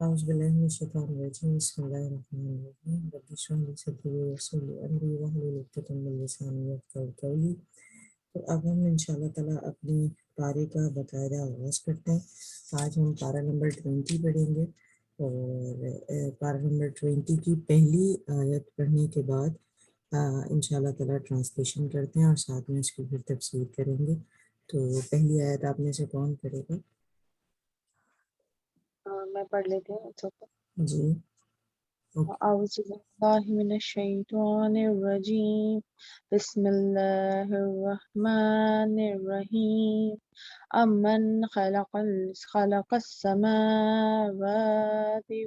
أعوذ بالله من الشيطان الرجيم بسم الله الرحمن الرحيم رب اشرح لي صدري ويسر لي أمري واحلل عقدة من لساني يفقهوا قولي۔ تو اب ہم انشاءاللہ تعالیٰ اپنے پارے کا باقاعدہ آغاز کرتے ہیں۔ آج ہم پارہ نمبر 20 پڑھیں گے، اور پارہ نمبر 20 کی پہلی آیت پڑھنے کے بعد انشاءاللہ تعالیٰ ٹرانسلیشن کرتے ہیں اور ساتھ میں اس کی پھر تفسیر کریں گے۔ تو پہلی آیت آپ میں سے کون پڑھے گا؟ میں پڑھ لیتی ہوں۔ جی اوکے۔ اعوذ باللہ من الشیطان الرجیم، بسم اللہ الرحمن الرحیم، امن خلق السماوات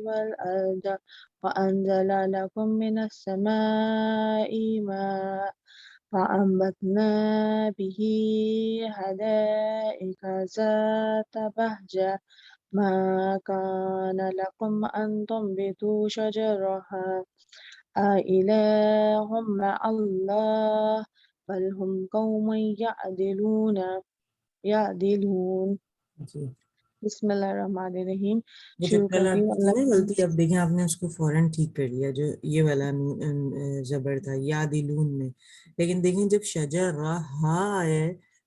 والارض وانزل لكم من السماء ماء فأنبتنا به حدائق ذات بهجة ما كان لكم أن تنبتوا شجرها أإله مع الله بل هم قوم يعدلون جی بسم اللہ الرحمن الرحیم۔ وہ جو شروع پہلا کرتی ہوں تھی اللہ نا کے نام غلطی، اب دیکھیں آپ نے اس کو فوراً ٹھیک کر لیا، جو یہ والا زبر تھا یادلون میں، لیکن دیکھیں جب شجر رہا ہے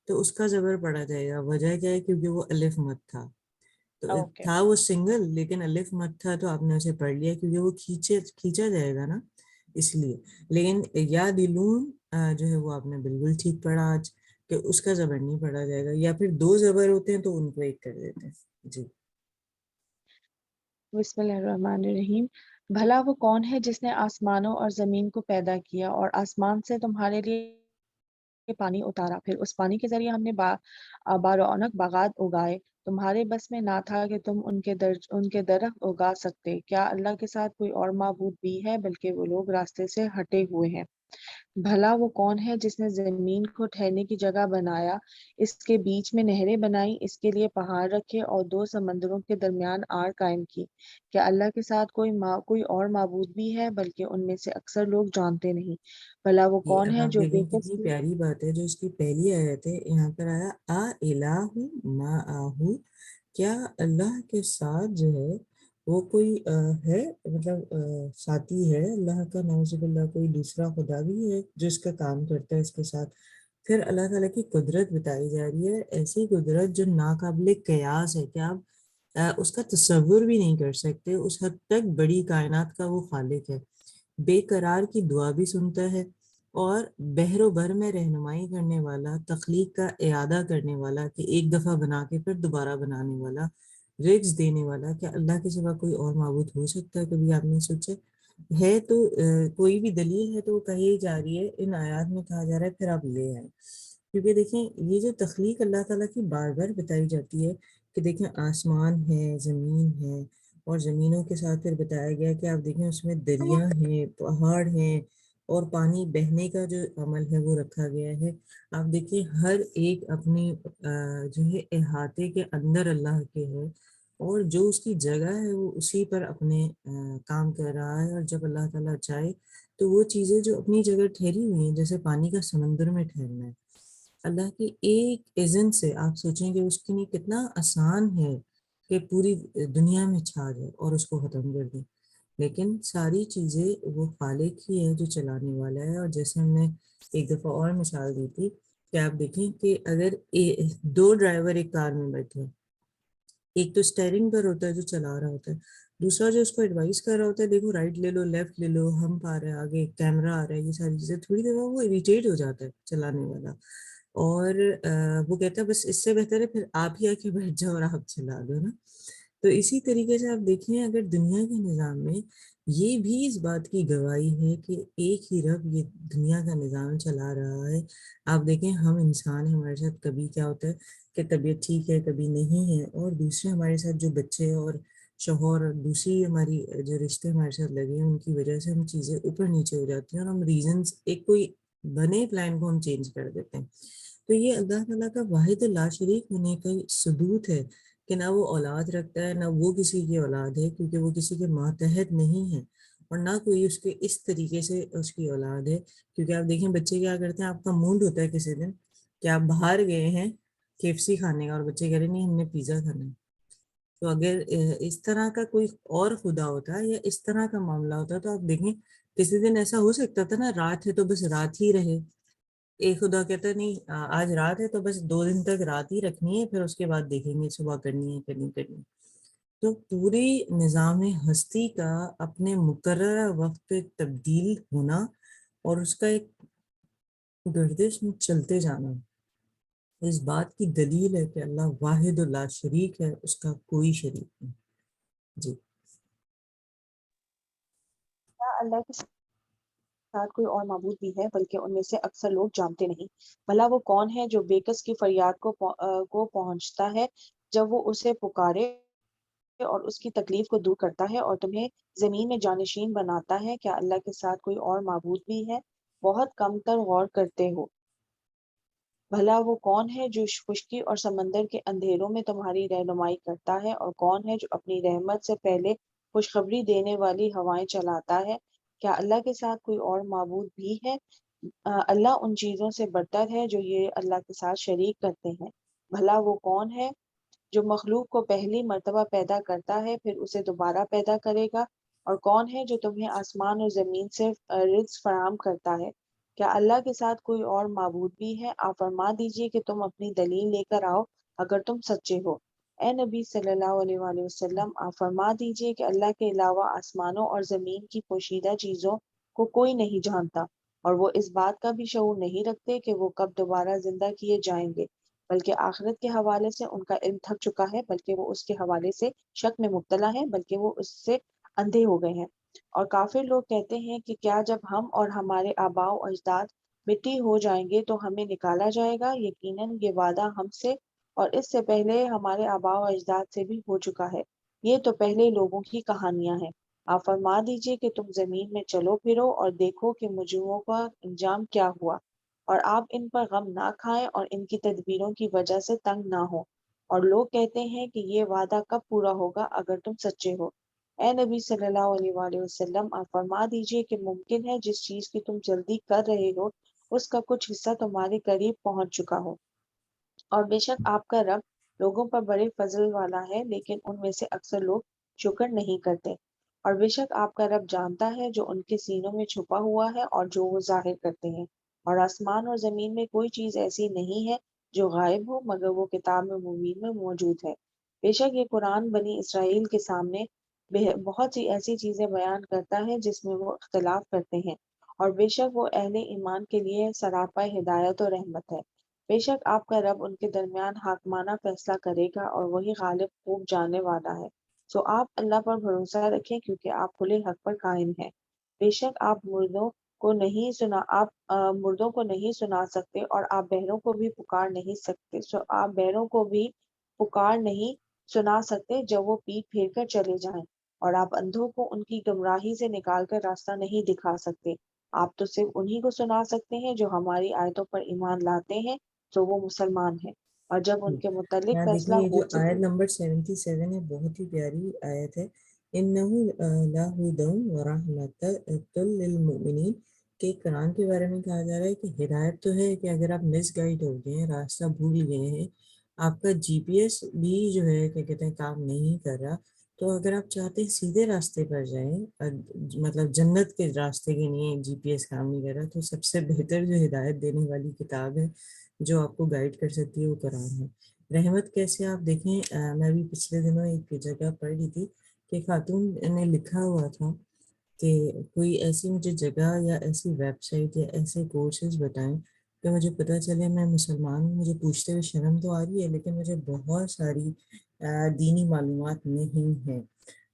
تو اس کا زبر پڑا جائے گا۔ وجہ کیا ہے؟ کیونکہ وہ الف مت تھا، تو اوکے تھا وہ سنگل لیکن الف مت تھا، تو آپ نے اسے پڑھ لیا کیونکہ وہ کھینچا جائے گا نا، اس لیے۔ لیکن یادلون جو ہے وہ آپ نے بالکل ٹھیک پڑھا آج، کہ اس کا زبر نہیں پڑھا جائے گا، یا پھر دو زبر ہوتے ہیں تو ان کو ایک کر دیتے ہیں۔ جی بسم اللہ الرحمن الرحیم۔ بھلا وہ کون ہے جس نے آسمانوں اور زمین کو پیدا کیا اور آسمان سے تمہارے لیے پانی اتارا، پھر اس پانی کے ذریعے ہم نے بارونق باغات اگائے۔ تمہارے بس میں نہ تھا کہ تم ان کے درخت اگا سکتے۔ کیا اللہ کے ساتھ کوئی اور معبود بھی ہے؟ بلکہ وہ لوگ راستے سے ہٹے ہوئے ہیں۔ بھلا وہ کون ہے جس نے زمین کو ٹھہرنے کی جگہ بنایا، اس کے بیچ میں نہریں بنائی، اس کے لیے پہاڑ رکھے اور دو سمندروں کے درمیان آڑ قائم کی؟ کیا اللہ کے ساتھ کوئی اور معبود بھی ہے؟ بلکہ ان میں سے اکثر لوگ جانتے نہیں۔ بھلا وہ یہ کون اب ہے آپ جو بے دیکھیں کس کتنی پیاری بات ہے، جو اس کی پہلی آیت ہے یہاں پر آیا الہ ما آہو، کیا اللہ کے ساتھ جو ہے وہ کوئی ہے، مطلب ساتھی ہے اللہ کا، نعوذ باللہ کوئی دوسرا خدا بھی ہے جو اس کا کام کرتا ہے اس کے ساتھ؟ پھر اللہ تعالیٰ کی قدرت بتائی جا رہی ہے، ایسی قدرت جو ناقابل قیاس ہے کہ آپ اس کا تصور بھی نہیں کر سکتے، اس حد تک بڑی کائنات کا وہ خالق ہے۔ بے قرار کی دعا بھی سنتا ہے، اور بحر و بر میں رہنمائی کرنے والا، تخلیق کا اعادہ کرنے والا، کہ ایک دفعہ بنا کے پھر دوبارہ بنانے والا، رزق دینے والا، کیا اللہ کے سوا کوئی اور معبود ہو سکتا ہے؟ کبھی آپ نے سوچا ہے؟ تو کوئی بھی دلیل ہے تو وہ کہی جا رہی ہے، ان آیات میں کہا جا رہا ہے پھر آپ لے آئیں، کیونکہ دیکھیں یہ جو تخلیق اللہ تعالیٰ کی بار بار بتائی جاتی ہے، کہ دیکھیں آسمان ہے، زمین ہے، اور زمینوں کے ساتھ پھر بتایا گیا کہ آپ دیکھیں اس میں دریا ہیں، پہاڑ ہیں، اور پانی بہنے کا جو عمل ہے وہ رکھا گیا ہے۔ آپ دیکھیں ہر ایک اپنی جو ہے احاطے کے اندر اللہ کے ہے، اور جو اس کی جگہ ہے وہ اسی پر اپنے کام کر رہا ہے، اور جب اللہ تعالیٰ چاہے تو وہ چیزیں جو اپنی جگہ ٹھہری ہوئی ہیں، جیسے پانی کا سمندر میں ٹھہرنا ہے، اللہ کی ایک اذن سے آپ سوچیں کہ اس کے لیے کتنا آسان ہے کہ پوری دنیا میں چھا جائے اور اس کو ختم کر دیں، لیکن ساری چیزیں وہ خالق ہی ہے جو چلانے والا ہے۔ اور جیسے ہم نے ایک دفعہ اور مثال دی تھی کہ آپ دیکھیں کہ اگر دو ڈرائیور ایک کار میں بیٹھے ہیں، ایک تو اسٹیئرنگ پر ہوتا ہے جو چلا رہا ہوتا ہے، دوسرا جو اس کو ایڈوائز کر رہا ہوتا ہے، دیکھو رائٹ لے لو، لیفٹ لے لو، ہم آ رہا ہے آگے، کیمرہ آ رہا ہے، یہ ساری چیزیں، تھوڑی دیر بعد وہ اریٹیٹ ہو جاتا ہے چلانے والا، اور وہ کہتا ہے بس اس سے بہتر ہے پھر آپ ہی آ کے بیٹھ جاؤ اور آپ چلا دو نا۔ تو اسی طریقے سے آپ دیکھیں اگر دنیا کے نظام میں یہ بھی اس بات کی گواہی ہے کہ ایک ہی رب یہ دنیا کا نظام چلا رہا ہے۔ آپ دیکھیں ہم انسان ہیں، ہمارے ساتھ کبھی کیا ہوتا ہے کہ طبیعت ٹھیک ہے، کبھی نہیں ہے، اور دوسرے ہمارے ساتھ جو بچے اور شوہر اور دوسری ہماری جو رشتے ہمارے ساتھ لگے ہیں ان کی وجہ سے ہم چیزیں اوپر نیچے ہو جاتی ہیں، اور ہم ریزنز ایک کوئی بنے پلان کو ہم چینج کر دیتے ہیں۔ تو یہ اللہ تعالیٰ کا واحد لا شریک ہونے کا ثبوت ہے کہ نہ وہ اولاد رکھتا ہے، نہ وہ کسی کی اولاد ہے، کیونکہ وہ کسی کے ماتحت نہیں ہے، اور نہ کوئی اس کے اس طریقے سے اس کی اولاد ہے۔ کیونکہ آپ دیکھیں بچے کیا کرتے ہیں، آپ کا موڈ ہوتا ہے کسی دن کہ آپ باہر گئے ہیں KFC کھانے کا، اور بچے کہہ رہے ہیں نہیں ہم نے پیزا کھانا ہے، تو اگر اس طرح کا کوئی اور خدا ہوتا یا اس طرح کا معاملہ ہوتا تو آپ دیکھیں کسی دن ایسا ہو سکتا تھا نا، رات ہے تو بس رات ہی رہے، ایک خدا کہتا ہے نہیں آج رات ہے تو بس 2 دن تک رات ہی رکھنی ہے، پھر اس کے بعد دیکھیں گے صبح کرنی ہے کرنی۔ تو پوری نظام ہستی کا اپنے مقررہ وقت پہ تبدیل ہونا اور اس کا ایک گردش میں چلتے جانا، اس بات کی دلیل ہے کہ اللہ واحد و لا شریک ہے، اس کا کوئی شریک نہیں۔ جی کیا اللہ کے ساتھ کوئی اور معبود بھی ہے بلکہ ان میں سے اکثر لوگ جانتے نہیں؟ بھلا وہ کون ہے جو بے کس کی فریاد کو پہنچتا ہے جب وہ اسے پکارے اور اس کی تکلیف کو دور کرتا ہے اور تمہیں زمین میں جانشین بناتا ہے؟ کیا اللہ کے ساتھ کوئی اور معبود بھی ہے؟ بہت کم تر غور کرتے ہو۔ بھلا وہ کون ہے جو خشکی اور سمندر کے اندھیروں میں تمہاری رہنمائی کرتا ہے، اور کون ہے جو اپنی رحمت سے پہلے خوشخبری دینے والی ہوائیں چلاتا ہے؟ کیا اللہ کے ساتھ کوئی اور معبود بھی ہے؟ اللہ ان چیزوں سے برتر ہے جو یہ اللہ کے ساتھ شریک کرتے ہیں۔ بھلا وہ کون ہے جو مخلوق کو پہلی مرتبہ پیدا کرتا ہے پھر اسے دوبارہ پیدا کرے گا؟ اور کون ہے جو تمہیں آسمان اور زمین سے رزق فراہم کرتا ہے؟ کیا اللہ کے ساتھ کوئی اور معبود بھی ہے؟ آپ فرما دیجئے کہ تم اپنی دلیل لے کر آؤ اگر تم سچے ہو۔ اے نبی صلی اللہ علیہ وآلہ وسلم، آپ فرما دیجئے کہ اللہ کے علاوہ آسمانوں اور زمین کی پوشیدہ چیزوں کو کوئی نہیں جانتا، اور وہ اس بات کا بھی شعور نہیں رکھتے کہ وہ کب دوبارہ زندہ کیے جائیں گے، بلکہ آخرت کے حوالے سے ان کا علم تھک چکا ہے، بلکہ وہ اس کے حوالے سے شک میں مبتلا ہیں، بلکہ وہ اس سے اندھے ہو گئے ہیں۔ اور کافر لوگ کہتے ہیں کہ کیا جب ہم اور ہمارے آباء و اجداد مٹی ہو جائیں گے تو ہمیں نکالا جائے گا؟ یقیناً یہ وعدہ ہم سے اور اس سے پہلے ہمارے آباء و اجداد سے بھی ہو چکا ہے، یہ تو پہلے لوگوں کی کہانیاں ہیں۔ آپ فرما دیجئے کہ تم زمین میں چلو پھرو اور دیکھو کہ مجرموں کا انجام کیا ہوا، اور آپ ان پر غم نہ کھائیں اور ان کی تدبیروں کی وجہ سے تنگ نہ ہو۔ اور لوگ کہتے ہیں کہ یہ وعدہ کب پورا ہوگا اگر تم سچے ہو۔ اے نبی صلی اللہ علیہ وآلہ وسلم، آپ فرما دیجئے کہ ممکن ہے جس چیز کی تم جلدی کر رہے ہو اس کا کچھ حصہ تمہارے قریب پہنچ چکا ہو، اور بے شک آپ کا رب لوگوں پر بڑے فضل والا ہے، لیکن ان میں سے اکثر لوگ شکر نہیں کرتے۔ اور بے شک آپ کا رب جانتا ہے جو ان کے سینوں میں چھپا ہوا ہے اور جو وہ ظاہر کرتے ہیں۔ اور آسمان اور زمین میں کوئی چیز ایسی نہیں ہے جو غائب ہو مگر وہ کتاب میں مبین میں موجود ہے۔ بے شک یہ قرآن بنی اسرائیل کے سامنے بہت سی ایسی چیزیں بیان کرتا ہے جس میں وہ اختلاف کرتے ہیں، اور بے شک وہ اہل ایمان کے لیے سراپا ہدایت و رحمت ہے۔ بے شک آپ کا رب ان کے درمیان حاکمانہ فیصلہ کرے گا اور وہی غالب خوب جاننے والا ہے۔ سو آپ اللہ پر بھروسہ رکھیں کیونکہ آپ کھلے حق پر قائم ہیں۔ بے شک آپ مردوں کو نہیں سنا سکتے اور آپ بہروں کو بھی پکار نہیں سکتے، سو آپ بہروں کو بھی پکار نہیں سنا سکتے جب وہ پیٹ پھیر کر چلے جائیں، اور آپ اندھوں کو ان کی گمراہی سے نکال کر راستہ نہیں دکھا سکتے۔ آپ تو صرف انہی کو سنا سکتے ہیں جو ہماری آیتوں پر ایمان لاتے ہیں، تو وہ مسلمان ہیں، اور جب ان کے متعلق یہاں دیکھیں فیصلہ یہ جو ہو چکے۔ آیت نمبر 77 ہے بہت ہی پیاری آیت ہے۔ اِنَّهُ لَهُدًى وَرَحْمَةٌ لِّلْمُؤْمِنِينَ کہ قرآن کے بارے میں کہا جا رہا ہے کہ ہدایت تو ہے کہ اگر آپ مس گائیڈ ہو گئے ہیں، راستہ بھول گئے ہیں، آپ کا جی پی ایس بھی جو ہے کہ کہتے ہیں کام نہیں کر رہا، تو اگر آپ چاہتے ہیں سیدھے راستے پر جائیں، مطلب جنت کے راستے کے لیے جی پی ایس کام نہیں کر رہا، تو سب سے بہتر جو ہدایت دینے والی کتاب ہے جو آپ کو گائیڈ کر سکتی ہے وہ قرآن ہے۔ رحمت کیسے آپ دیکھیں، میں بھی پچھلے دنوں ایک جگہ پڑھ رہی تھی کہ خاتون نے لکھا ہوا تھا کہ کوئی ایسی مجھے جگہ یا ایسی ویب سائٹ یا ایسے کورسز بتائیں کہ مجھے پتہ چلے میں مسلمان ہوں، مجھے پوچھتے ہوئے شرم تو آ رہی ہے لیکن مجھے بہت ساری دینی معلومات نہیں ہیں۔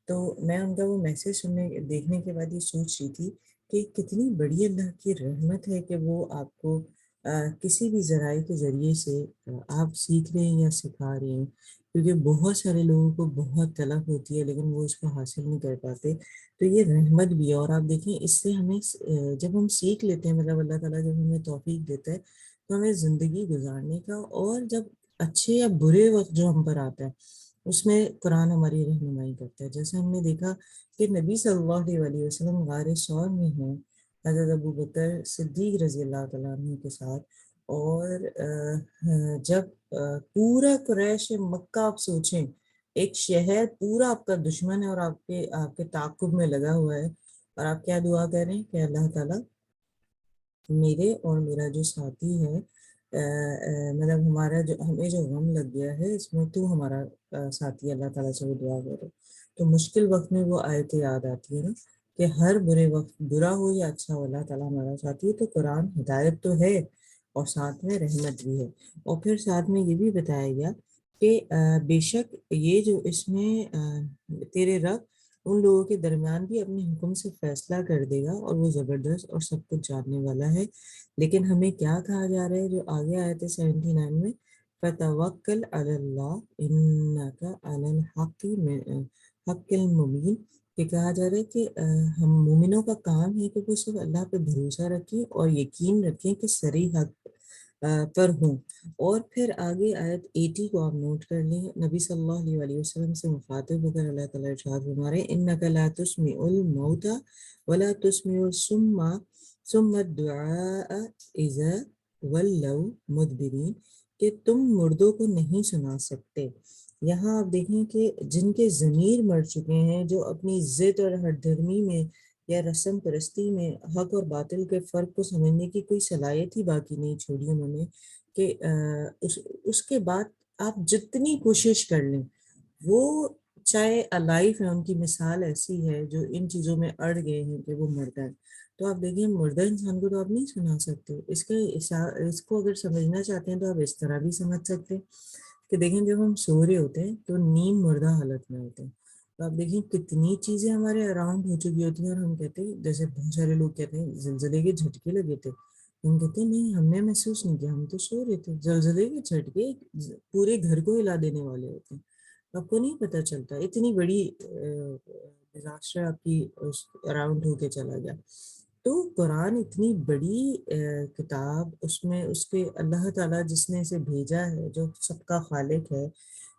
تو میں ان کا وہ میسیج سننے دیکھنے کے بعد یہ سوچ رہی تھی کہ کتنی بڑی اللہ کی رحمت ہے کہ وہ آپ کو کسی بھی ذرائع کے ذریعے سے آپ سیکھ رہے ہیں یا سکھا رہے ہیں، کیونکہ بہت سارے لوگوں کو بہت طلب ہوتی ہے لیکن وہ اس کو حاصل نہیں کر پاتے، تو یہ رحمت بھی ہے۔ اور آپ دیکھیں اس سے ہمیں جب ہم سیکھ لیتے ہیں، مطلب اللہ تعالیٰ جب ہمیں توفیق دیتا ہے تو ہمیں زندگی گزارنے کا، اور جب اچھے یا برے وقت جو ہم پر آتا ہے اس میں قرآن ہماری رہنمائی کرتا ہے۔ جیسے ہم نے دیکھا کہ نبی صلی اللہ علیہ وسلم غار ثور میں ہیں حضرت ابوبکر صدیق رضی اللہ تعالیٰ عنہ کے ساتھ، اور جب پورا قریش مکہ آپ سوچیں ایک شہر پورا آپ کا دشمن ہے اور آپ کے تعاقب میں لگا ہوا ہے، اور آپ کیا دعا کر رہے ہیں کہ اللہ تعالیٰ میرے اور میرا جو ساتھی ہے، مطلب ہمارا جو ہمیں جو غم لگ گیا ہے اس میں تو ہمارا ساتھی، اللہ تعالیٰ سے وہ دعا کرے۔ تو مشکل وقت میں وہ آیتیں یاد آتی ہے نا، کہ ہر برے وقت، برا ہو یا اچھا ہو، اللہ تعالیٰ ہمارا ساتھی ہے۔ تو قرآن ہدایت تو ہے اور ساتھ میں رحمت بھی ہے، اور پھر ساتھ میں یہ بھی بتایا گیا کہ بے شک یہ جو اس میں تیرے رب ان لوگوں کے درمیان بھی اپنے حکم سے فیصلہ کر دے گا، اور وہ زبردست اور سب کچھ جاننے والا ہے۔ لیکن ہمیں کیا کہا جا رہا ہے جو آگے آئے تھے 79 میں، فَتَوَكَّلْ عَلَى اللَّهِ إِنَّكَ عَلَى الْحَقِّ الْمُبِينِ، کہ کہا جا رہا ہے کہ ہم مومنوں کا کام ہے کہ وہ صرف اللہ پہ بھروسہ رکھیں اور یقین رکھیں کہ صریح حق پر ہوں۔ اور پھر آگے آیت 80 کو آپ نوٹ کر لیں، نبی صلی اللہ علیہ وسلم سے مخاطب ہو کر اللہ تعالیٰ ارشاد فرما رہے ہیں اِنَّكَ لَا تُسْمِعُ الْمَوْتَى وَلَا تُسْمِعُ الصُّمَّ ثُمَّ الدُّعَاءَ إِذَا وَلَّوْا مُدْبِرِينَ، کہ تم مردوں کو نہیں سنا سکتے۔ یہاں آپ دیکھیں کہ جن کے ضمیر مر چکے ہیں، جو اپنی ضد اور ہٹ دھرمی میں یا رسم پرستی میں حق اور باطل کے فرق کو سمجھنے کی کوئی صلاحیت ہی باقی نہیں چھوڑی انہوں نے، کہ اس کے بعد آپ جتنی کوشش کر لیں، وہ چاہے الائف ہے، ان کی مثال ایسی ہے جو ان چیزوں میں اڑ گئے ہیں کہ وہ مردہ ہے۔ تو آپ دیکھیں مردہ انسان کو تو آپ نہیں سنا سکتے۔ اس کو اگر سمجھنا چاہتے ہیں تو آپ اس طرح بھی سمجھ سکتے ہیں کہ دیکھیں جب ہم سو رہے ہوتے ہیں تو نیم مردہ حالت میں ہوتے ہیں، تو آپ دیکھیں کتنی چیزیں ہمارے اراؤنڈ ہو چکی ہوتی ہیں، اور ہم کہتے ہیں، جیسے بہت سارے لوگ کہتے ہیں زلزلے کے جھٹکے لگے تھے، ہم کہتے ہیں نہیں ہم نے محسوس نہیں کیا، ہم تو سو رہے تھے۔ زلزلے کے جھٹکے پورے گھر کو ہلا دینے والے ہوتے ہیں، آپ کو نہیں پتہ چلتا، اتنی بڑی ڈیزاسٹر آپ کی اراؤنڈ ہو کے چلا گیا۔ تو قرآن اتنی بڑی کتاب، اس میں اس کے اللہ تعالیٰ جس نے اسے بھیجا ہے، جو سب کا خالق ہے،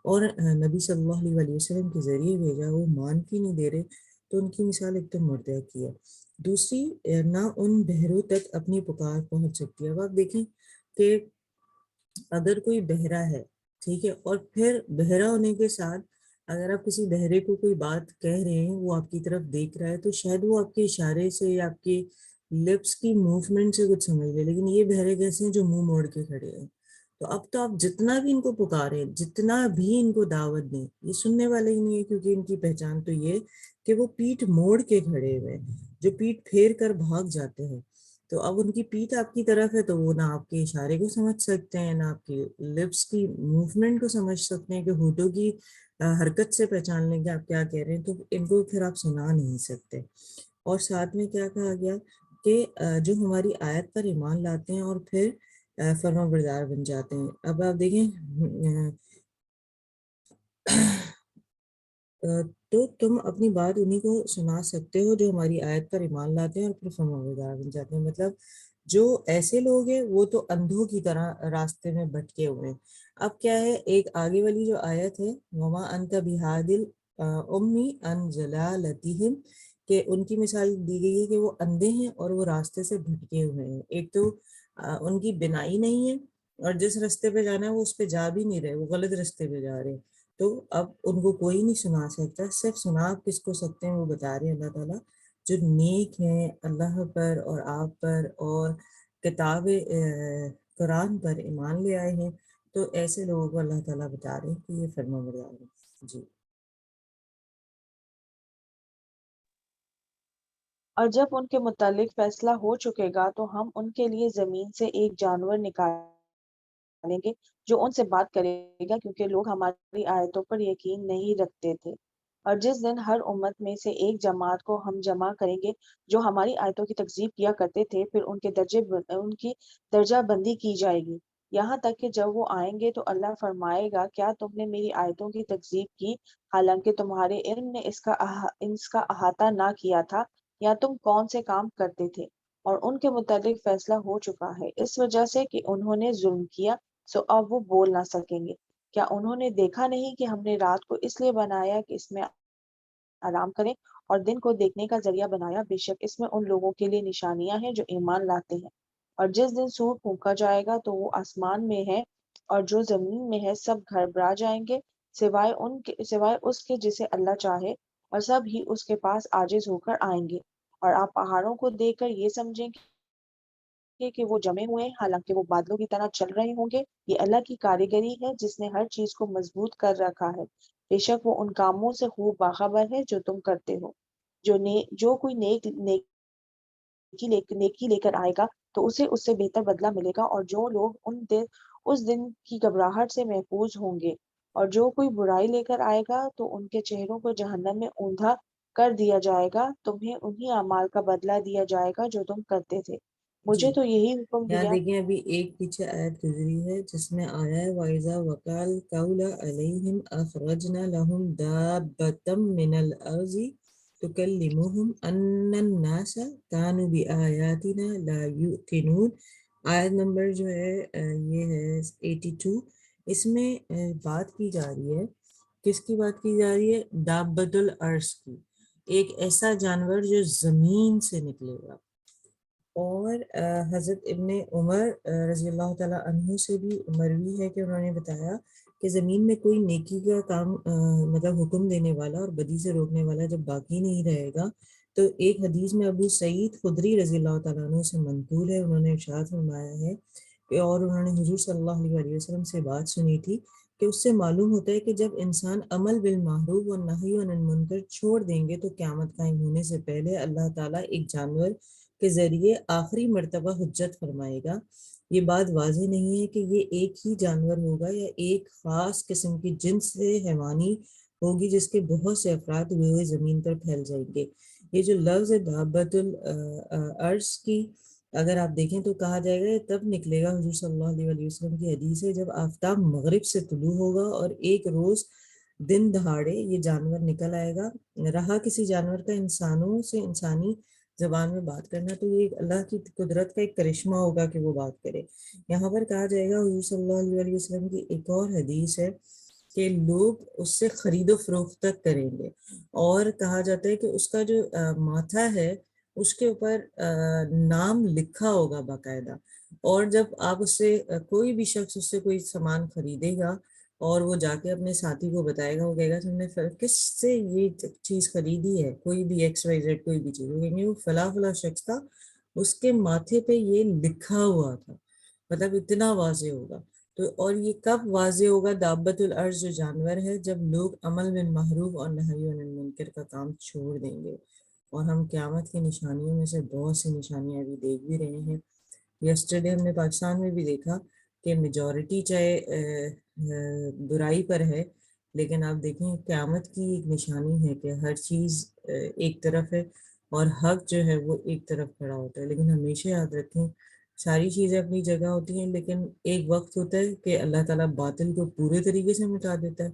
اور نبی صلی اللہ علیہ وسلم کے ذریعے بھیجا، وہ مان کی نہیں دے رہے، تو ان کی مثال ایک تو مردہ کی ہے۔ دوسری، نہ ان بہروں تک اپنی پکار پہنچ سکتی ہے۔ اب آپ دیکھیں کہ اگر کوئی بہرا ہے، ٹھیک ہے، اور پھر بہرا ہونے کے ساتھ اگر آپ کسی بہرے کو کوئی بات کہہ رہے ہیں، وہ آپ کی طرف دیکھ رہا ہے، تو شاید وہ آپ کے اشارے سے یا آپ کی لپس کی موومنٹ سے کچھ سمجھ لے، لیکن یہ بہرے کیسے ہیں جو منہ موڑ کے کھڑے ہیں۔ تو اب تو آپ جتنا بھی ان کو پکاریں، جتنا بھی ان کو دعوت دیں، یہ سننے والے ہی نہیں ہے، کیونکہ ان کی پہچان تو یہ کہ وہ پیٹھ موڑ کے کھڑے ہوئے ہیں، جو پیٹھ پھیر کر بھاگ جاتے ہیں۔ تو اب ان کی پیٹھ آپ کی طرف ہے تو وہ نہ آپ کے اشارے کو سمجھ سکتے ہیں، نہ آپ کی لپس کی موومنٹ کو سمجھ سکتے ہیں، کہ ہونٹوں کی حرکت سے پہچان لیں گے آپ کیا کہہ رہے ہیں، تو ان کو پھر آپ سنا نہیں سکتے۔ اور ساتھ میں کیا کہا گیا کہ جو ہماری آیت پر ایمان لاتے ہیں اور پھر فرما بردار بن جاتے ہیں۔ اب آپ دیکھیں تو تم اپنی بات انہی کو سنا سکتے ہو جو ہماری آیت پر ایمان لاتے ہیں اور پھر فرمانبردار بن جاتے ہیں۔ مطلب جو ایسے لوگ ہیں وہ تو اندھوں کی طرح راستے میں بھٹکے ہوئے ہیں۔ اب کیا ہے، ایک آگے والی جو آیت ہے وَمَا أَنْتَ بِهَادِ الْأُمِّ عَنْ ضَلَالَتِهِمْ، کہ ان کی مثال دی گئی ہے کہ وہ اندھے ہیں اور وہ راستے سے بھٹکے ہوئے ہیں۔ ایک تو ان کی بینائی نہیں ہے، اور جس راستے پہ جانا ہے وہ اس پہ جا بھی نہیں رہے، وہ غلط راستے پہ جا رہے ہیں۔ تو اب ان کو کوئی نہیں سنا سکتا، صرف سنا آپ کس کو سکتے ہیں، وہ بتا رہے ہیں اللہ تعالیٰ جو نیک ہیں، اللہ پر اور آپ پر اور کتاب قرآن پر ایمان لے آئے ہیں، تو ایسے لوگوں کو اللہ تعالیٰ بتا رہے ہیں کہ یہ فرما بردار ہیں۔ جی اور جب ان کے متعلق فیصلہ ہو چکے گا تو ہم ان کے لیے زمین سے ایک جانور نکالیں گے جو ان سے بات کرے گا، کیونکہ لوگ ہماری آیتوں پر یقین نہیں رکھتے تھے۔ اور جس دن ہر امت میں سے ایک جماعت کو ہم جمع کریں گے جو ہماری آیتوں کی تکذیب کیا کرتے تھے، پھر ان کی درجہ بندی کی جائے گی، یہاں تک کہ جب وہ آئیں گے تو اللہ فرمائے گا کیا تم نے میری آیتوں کی تکذیب کی حالانکہ تمہارے علم نے اس کا احاطہ نہ کیا تھا، یا تم کون سے کام کرتے تھے؟ اور ان کے متعلق فیصلہ ہو چکا ہے اس وجہ سے کہ انہوں نے ظلم کیا، سو اب وہ بول نہ سکیں گے۔ کیا انہوں نے دیکھا نہیں کہ ہم نے رات کو اس لیے بنایا کہ اس میں آرام کریں، اور دن کو دیکھنے کا ذریعہ بنایا؟ بے شک اس میں ان لوگوں کے لیے نشانیاں ہیں جو ایمان لاتے ہیں۔ اور جس دن سور پھونکا جائے گا تو وہ آسمان میں ہے اور جو زمین میں ہے سب گھبرا جائیں گے، سوائے اس کے جسے اللہ چاہے، اور سب ہی اس کے پاس عاجز ہو کر آئیں گے، اور آپ پہاڑوں کو دیکھ کر یہ سمجھیں گے کہ وہ جمے ہوئے ہیں، حالانکہ وہ بادلوں کی طرح چل رہے ہوں گے۔ یہ اللہ کی کاریگری ہے جس نے ہر چیز کو مضبوط کر رکھا ہے، بے شک وہ ان کاموں سے خوب باخبر ہے جو تم کرتے ہو۔ جو کوئی نیکی لے کر آئے گا تو اسے اس سے بہتر بدلہ ملے گا، اور جو لوگ اس دن کی گھبراہٹ سے محفوظ ہوں گے، اور جو کوئی برائی لے کر آئے گا تو ان کے چہروں کو جہنم میں اوندھا کر دیا جائے گا، تمہیں انہی اعمال کا بدلہ دیا جائے گا جو تم کرتے تھے۔ جی، مجھے تو یہی حکم یہاں دیا۔ دیکھیں ابھی ایک پیچھے آیت گزری ہے جس میں آیا ہے وَإِذَا وَقَعَ الْقَوْلَ عَلَيْهِمْ أَخْرَجْنَا لَهُمْ دَابَّةً مِّنَ الْأَرْضِ تُكَلِّمُهُمْ أَنَّ النَّاسَ كَانُوا بِآيَاتِنَا لَا يُؤْقِنُونَ۔ آیت نمبر جو ہے یہ ہے 82۔ اس میں بات کی جا رہی ہے، کس کی بات کی جا رہی ہے؟ دابۃ الارض کی، ایک ایسا جانور جو زمین سے نکلے گا۔ اور حضرت ابن عمر رضی اللہ تعالیٰ عنہ سے بھی مروی ہے کہ انہوں نے بتایا کہ زمین میں کوئی نیکی کا کام مطلب حکم دینے والا اور بدی سے روکنے والا جب باقی نہیں رہے گا، تو ایک حدیث میں ابو سعید خدری رضی اللہ تعالیٰ عنہ سے منقول ہے، انہوں نے ارشاد فرمایا ہے کہ اور انہوں نے حضور صلی اللہ علیہ وسلم سے بات سنی تھی کہ اس سے معلوم ہوتا ہے کہ جب انسان عمل بالمعروف و نہی عن المنکر چھوڑ دیں گے تو قیامت قائم ہونے سے پہلے اللہ تعالیٰ ایک جانور کے ذریعے آخری مرتبہ حجت فرمائے گا۔ یہ بات واضح نہیں ہے کہ یہ ایک ہی جانور ہوگا یا ایک خاص قسم کی جنس سے حیوانی ہوگی جس کے بہت سے افراد ہوئے ہوئے زمین پر پھیل جائیں گے۔ یہ جو لفظ دابۃ الارض کی اگر آپ دیکھیں تو کہا جائے گا تب نکلے گا، حضور صلی اللہ علیہ وسلم کی حدیث ہے، جب آفتاب مغرب سے طلوع ہوگا اور ایک روز دن دہاڑے یہ جانور نکل آئے گا۔ رہا کسی جانور کا انسانوں سے انسانی زبان میں بات کرنا تو یہ اللہ کی قدرت کا ایک کرشمہ ہوگا کہ وہ بات کرے۔ یہاں پر کہا جائے گا حضور صلی اللہ علیہ وسلم کی ایک اور حدیث ہے کہ لوگ اس سے خرید و فروخت تک کریں گے، اور کہا جاتا ہے کہ اس کا جو ماتھا ہے اس کے اوپر نام لکھا ہوگا باقاعدہ، اور جب آپ اس سے کوئی بھی شخص اس سے کوئی سامان خریدے گا اور وہ جا کے اپنے ساتھی کو بتائے گا، وہ کہے گا تم نے کس سے یہ چیز خریدی ہے، کوئی بھی ایکس وائی زیڈ کوئی بھی چیز، وہ فلاں فلاں شخص تھا، اس کے ماتھے پہ یہ لکھا ہوا تھا، مطلب اتنا واضح ہوگا۔ تو اور یہ کب واضح ہوگا؟ دابۃ الارض جو جانور ہے جب لوگ عمل بالمعروف اور نہی عن المنکر کا کام چھوڑ دیں گے، اور ہم قیامت کی نشانیوں میں سے بہت سی نشانیاں ابھی دیکھ بھی رہے ہیں۔ یسٹرڈے ہم نے پاکستان میں بھی دیکھا کہ میجورٹی چاہے برائی پر ہے، لیکن آپ دیکھیں قیامت کی ایک نشانی ہے کہ ہر چیز ایک طرف ہے اور حق جو ہے وہ ایک طرف کھڑا ہوتا ہے۔ لیکن ہمیشہ یاد رکھیں ساری چیزیں اپنی جگہ ہوتی ہیں، لیکن ایک وقت ہوتا ہے کہ اللہ تعالیٰ باطل کو پورے طریقے سے مٹا دیتا ہے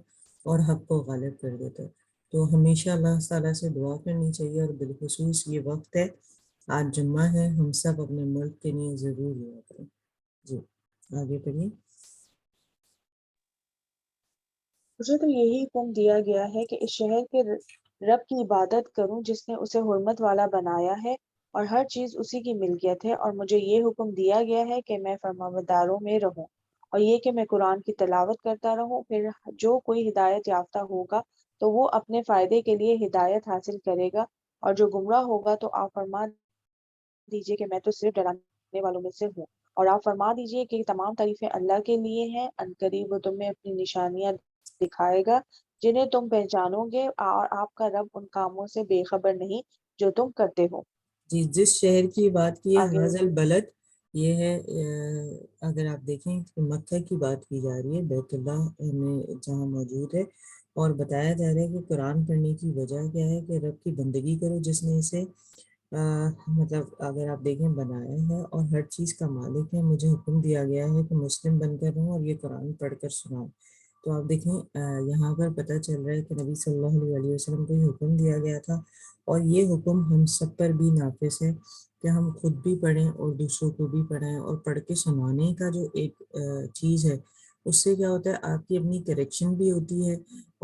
اور حق کو غالب کر دیتا ہے۔ تو ہمیشہ اللہ تعالیٰ سے دعا کرنی چاہیے، اور بالخصوص یہ وقت ہے، آج جمعہ ہے، ہم سب اپنے ملک کے لیے ضرور دعا کریں۔ جی آگے پڑھیے۔ مجھے تو یہی حکم دیا گیا ہے کہ اس شہر کے رب کی عبادت کروں جس نے اسے حرمت والا بنایا ہے اور ہر چیز اسی کی ملکیت ہے، اور مجھے یہ حکم دیا گیا ہے کہ میں فرمانبرداروں میں رہوں، اور یہ کہ میں قرآن کی تلاوت کرتا رہوں۔ پھر جو کوئی ہدایت یافتہ ہوگا تو وہ اپنے فائدے کے لیے ہدایت حاصل کرے گا، اور جو گمراہ ہوگا تو آپ فرما دیجئے کہ میں تو صرف ڈرانے والوں میں سے ہوں، اور آپ فرما دیجئے کہ تمام تعریفیں اللہ کے لیے ہیں، عنقریب وہ تمہیں اپنی نشانیاں دکھائے گا جنہیں تم پہچانو گے، اور آپ کا رب ان کاموں سے بے خبر نہیں جو تم کرتے ہو۔ جی جس شہر کی بات کی ہے آگے حاضر البلد، یہ ہے اگر آپ دیکھیں کہ مکہ کی بات کی جا رہی ہے، بیت اللہ میں جہاں موجود ہے، اور بتایا جا رہا ہے کہ قرآن پڑھنے کی وجہ کیا ہے کہ رب کی بندگی کرو جس نے اسے مطلب اگر آپ دیکھیں بنایا ہے اور ہر چیز کا مالک ہے۔ مجھے حکم دیا گیا ہے کہ مسلم بن کر رہوں اور یہ قرآن پڑھ کر سناؤں۔ تو آپ دیکھیں یہاں پر پتہ چل رہا ہے کہ نبی صلی اللہ علیہ وسلم کو یہ حکم دیا گیا تھا، اور یہ حکم ہم سب پر بھی نافذ ہے کہ ہم خود بھی پڑھیں اور دوسروں کو بھی پڑھائیں، اور پڑھ کے سنانے کا جو ایک چیز ہے اس سے کیا ہوتا ہے آپ کی اپنی کریکشن بھی ہوتی ہے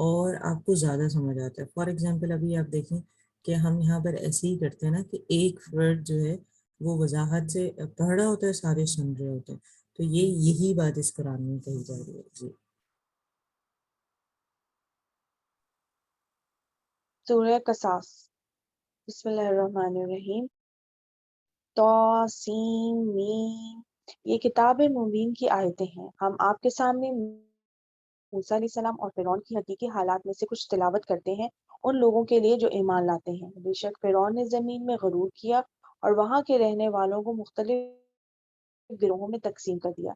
اور آپ کو زیادہ سمجھ آتا ہے۔ فار ایگزامپل ابھی آپ دیکھیں کہ ہم یہاں پر ایسے ہی کرتے ہیں نا کہ ایک ورڈ جو ہے وہ وضاحت سے پڑھ رہا ہوتا ہے، سارے سن رہے ہوتے ہیں، تو یہی بات اس قرآن میں کہی جا رہی ہے۔ جی سورہ قصاص۔ بسم اللہ الرحمن الرحیم۔ توسین میم، یہ کتاب مبین کی آیتیں ہیں۔ ہم آپ کے سامنے موسیٰ علیہ السلام اور فرعون کی حقیقی حالات میں سے کچھ تلاوت کرتے ہیں ان لوگوں کے لیے جو ایمان لاتے ہیں۔ بے شک فرعون نے زمین میں غرور کیا اور وہاں کے رہنے والوں کو مختلف گروہوں میں تقسیم کر دیا،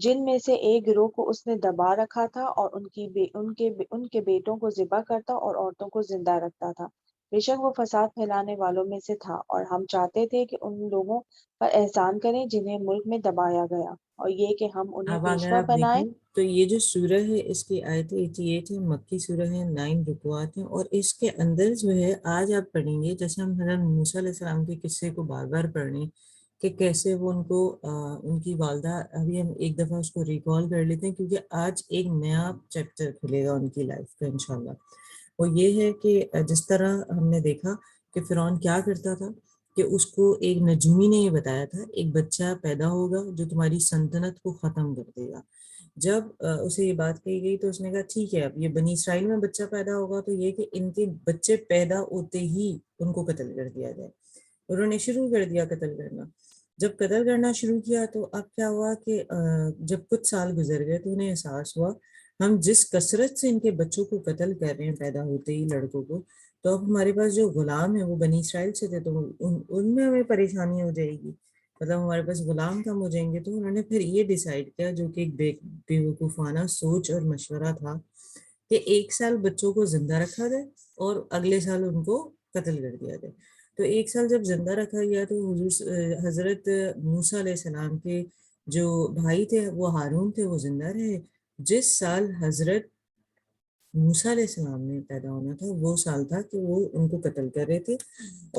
جن میں سے ایک گروہ کو اس نے دبا رکھا تھا اور ان کے بیٹوں کو ذبح کرتا اور عورتوں کو زندہ رکھتا تھا۔ بے شک وہ فساد پھیلانے والوں میں سے تھا، اور ہم چاہتے تھے کہ ان لوگوں پر احسان کریں جنہیں ملک میں دبایا گیا، اور یہ کہ ہم انہیں اب اگر پیشوا آپ بنائیں۔ دیکھیں تو یہ جو سورہ ہے اس کی آیت 88 ہے، مکی سورہ ہے، 9 رکوعات ہیں، اور اس کے اندر جو ہے آج آپ پڑھیں گے جیسے ہم حضرت موسیٰ علیہ السلام کے قصے کو بار بار پڑھ رہے ہیں کہ کیسے وہ ان کو ان کی والدہ، ابھی ہم ایک دفعہ اس کو ریکال کر لیتے ہیں کیونکہ آج ایک نیا چیپٹر کھلے گا ان کی لائف کا انشاءاللہ۔ وہ یہ ہے کہ جس طرح ہم نے دیکھا کہ فرعون کیا کرتا تھا کہ اس کو ایک نجومی نے یہ بتایا تھا ایک بچہ پیدا ہوگا جو تمہاری سلطنت کو ختم کر دے گا۔ جب اسے یہ بات کہی گئی تو اس نے کہا ٹھیک ہے، اب یہ بنی اسرائیل میں بچہ پیدا ہوگا تو یہ کہ ان کے بچے پیدا ہوتے ہی ان کو قتل کر دیا جائے۔ انہوں نے شروع کر دیا قتل کرنا۔ جب قتل کرنا شروع کیا تو اب کیا ہوا کہ جب کچھ سال گزر گئے تو انہیں احساس ہوا ہم جس کثرت سے ان کے بچوں کو قتل کر رہے ہیں پیدا ہوتے ہی لڑکوں کو، تو اب ہمارے پاس جو غلام ہیں وہ بنی اسرائیل سے تھے تو ان میں ہمیں پریشانی ہو جائے گی، مطلب ہمارے پاس غلام کم ہو جائیں گے۔ تو انہوں نے پھر یہ ڈیسائیڈ کیا جو کہ ایک بیوقوفانہ سوچ اور مشورہ تھا کہ 1 سال بچوں کو زندہ رکھا جائے اور اگلے سال ان کو قتل کر دیا جائے۔ تو 1 سال جب زندہ رکھا گیا تو حضرت موسیٰ علیہ السلام کے جو بھائی تھے وہ ہارون تھے، وہ زندہ رہے۔ جس سال حضرت موسیٰ علیہ السلام نے پیدا ہونا تھا وہ سال تھا کہ وہ ان کو قتل کر رہے تھے،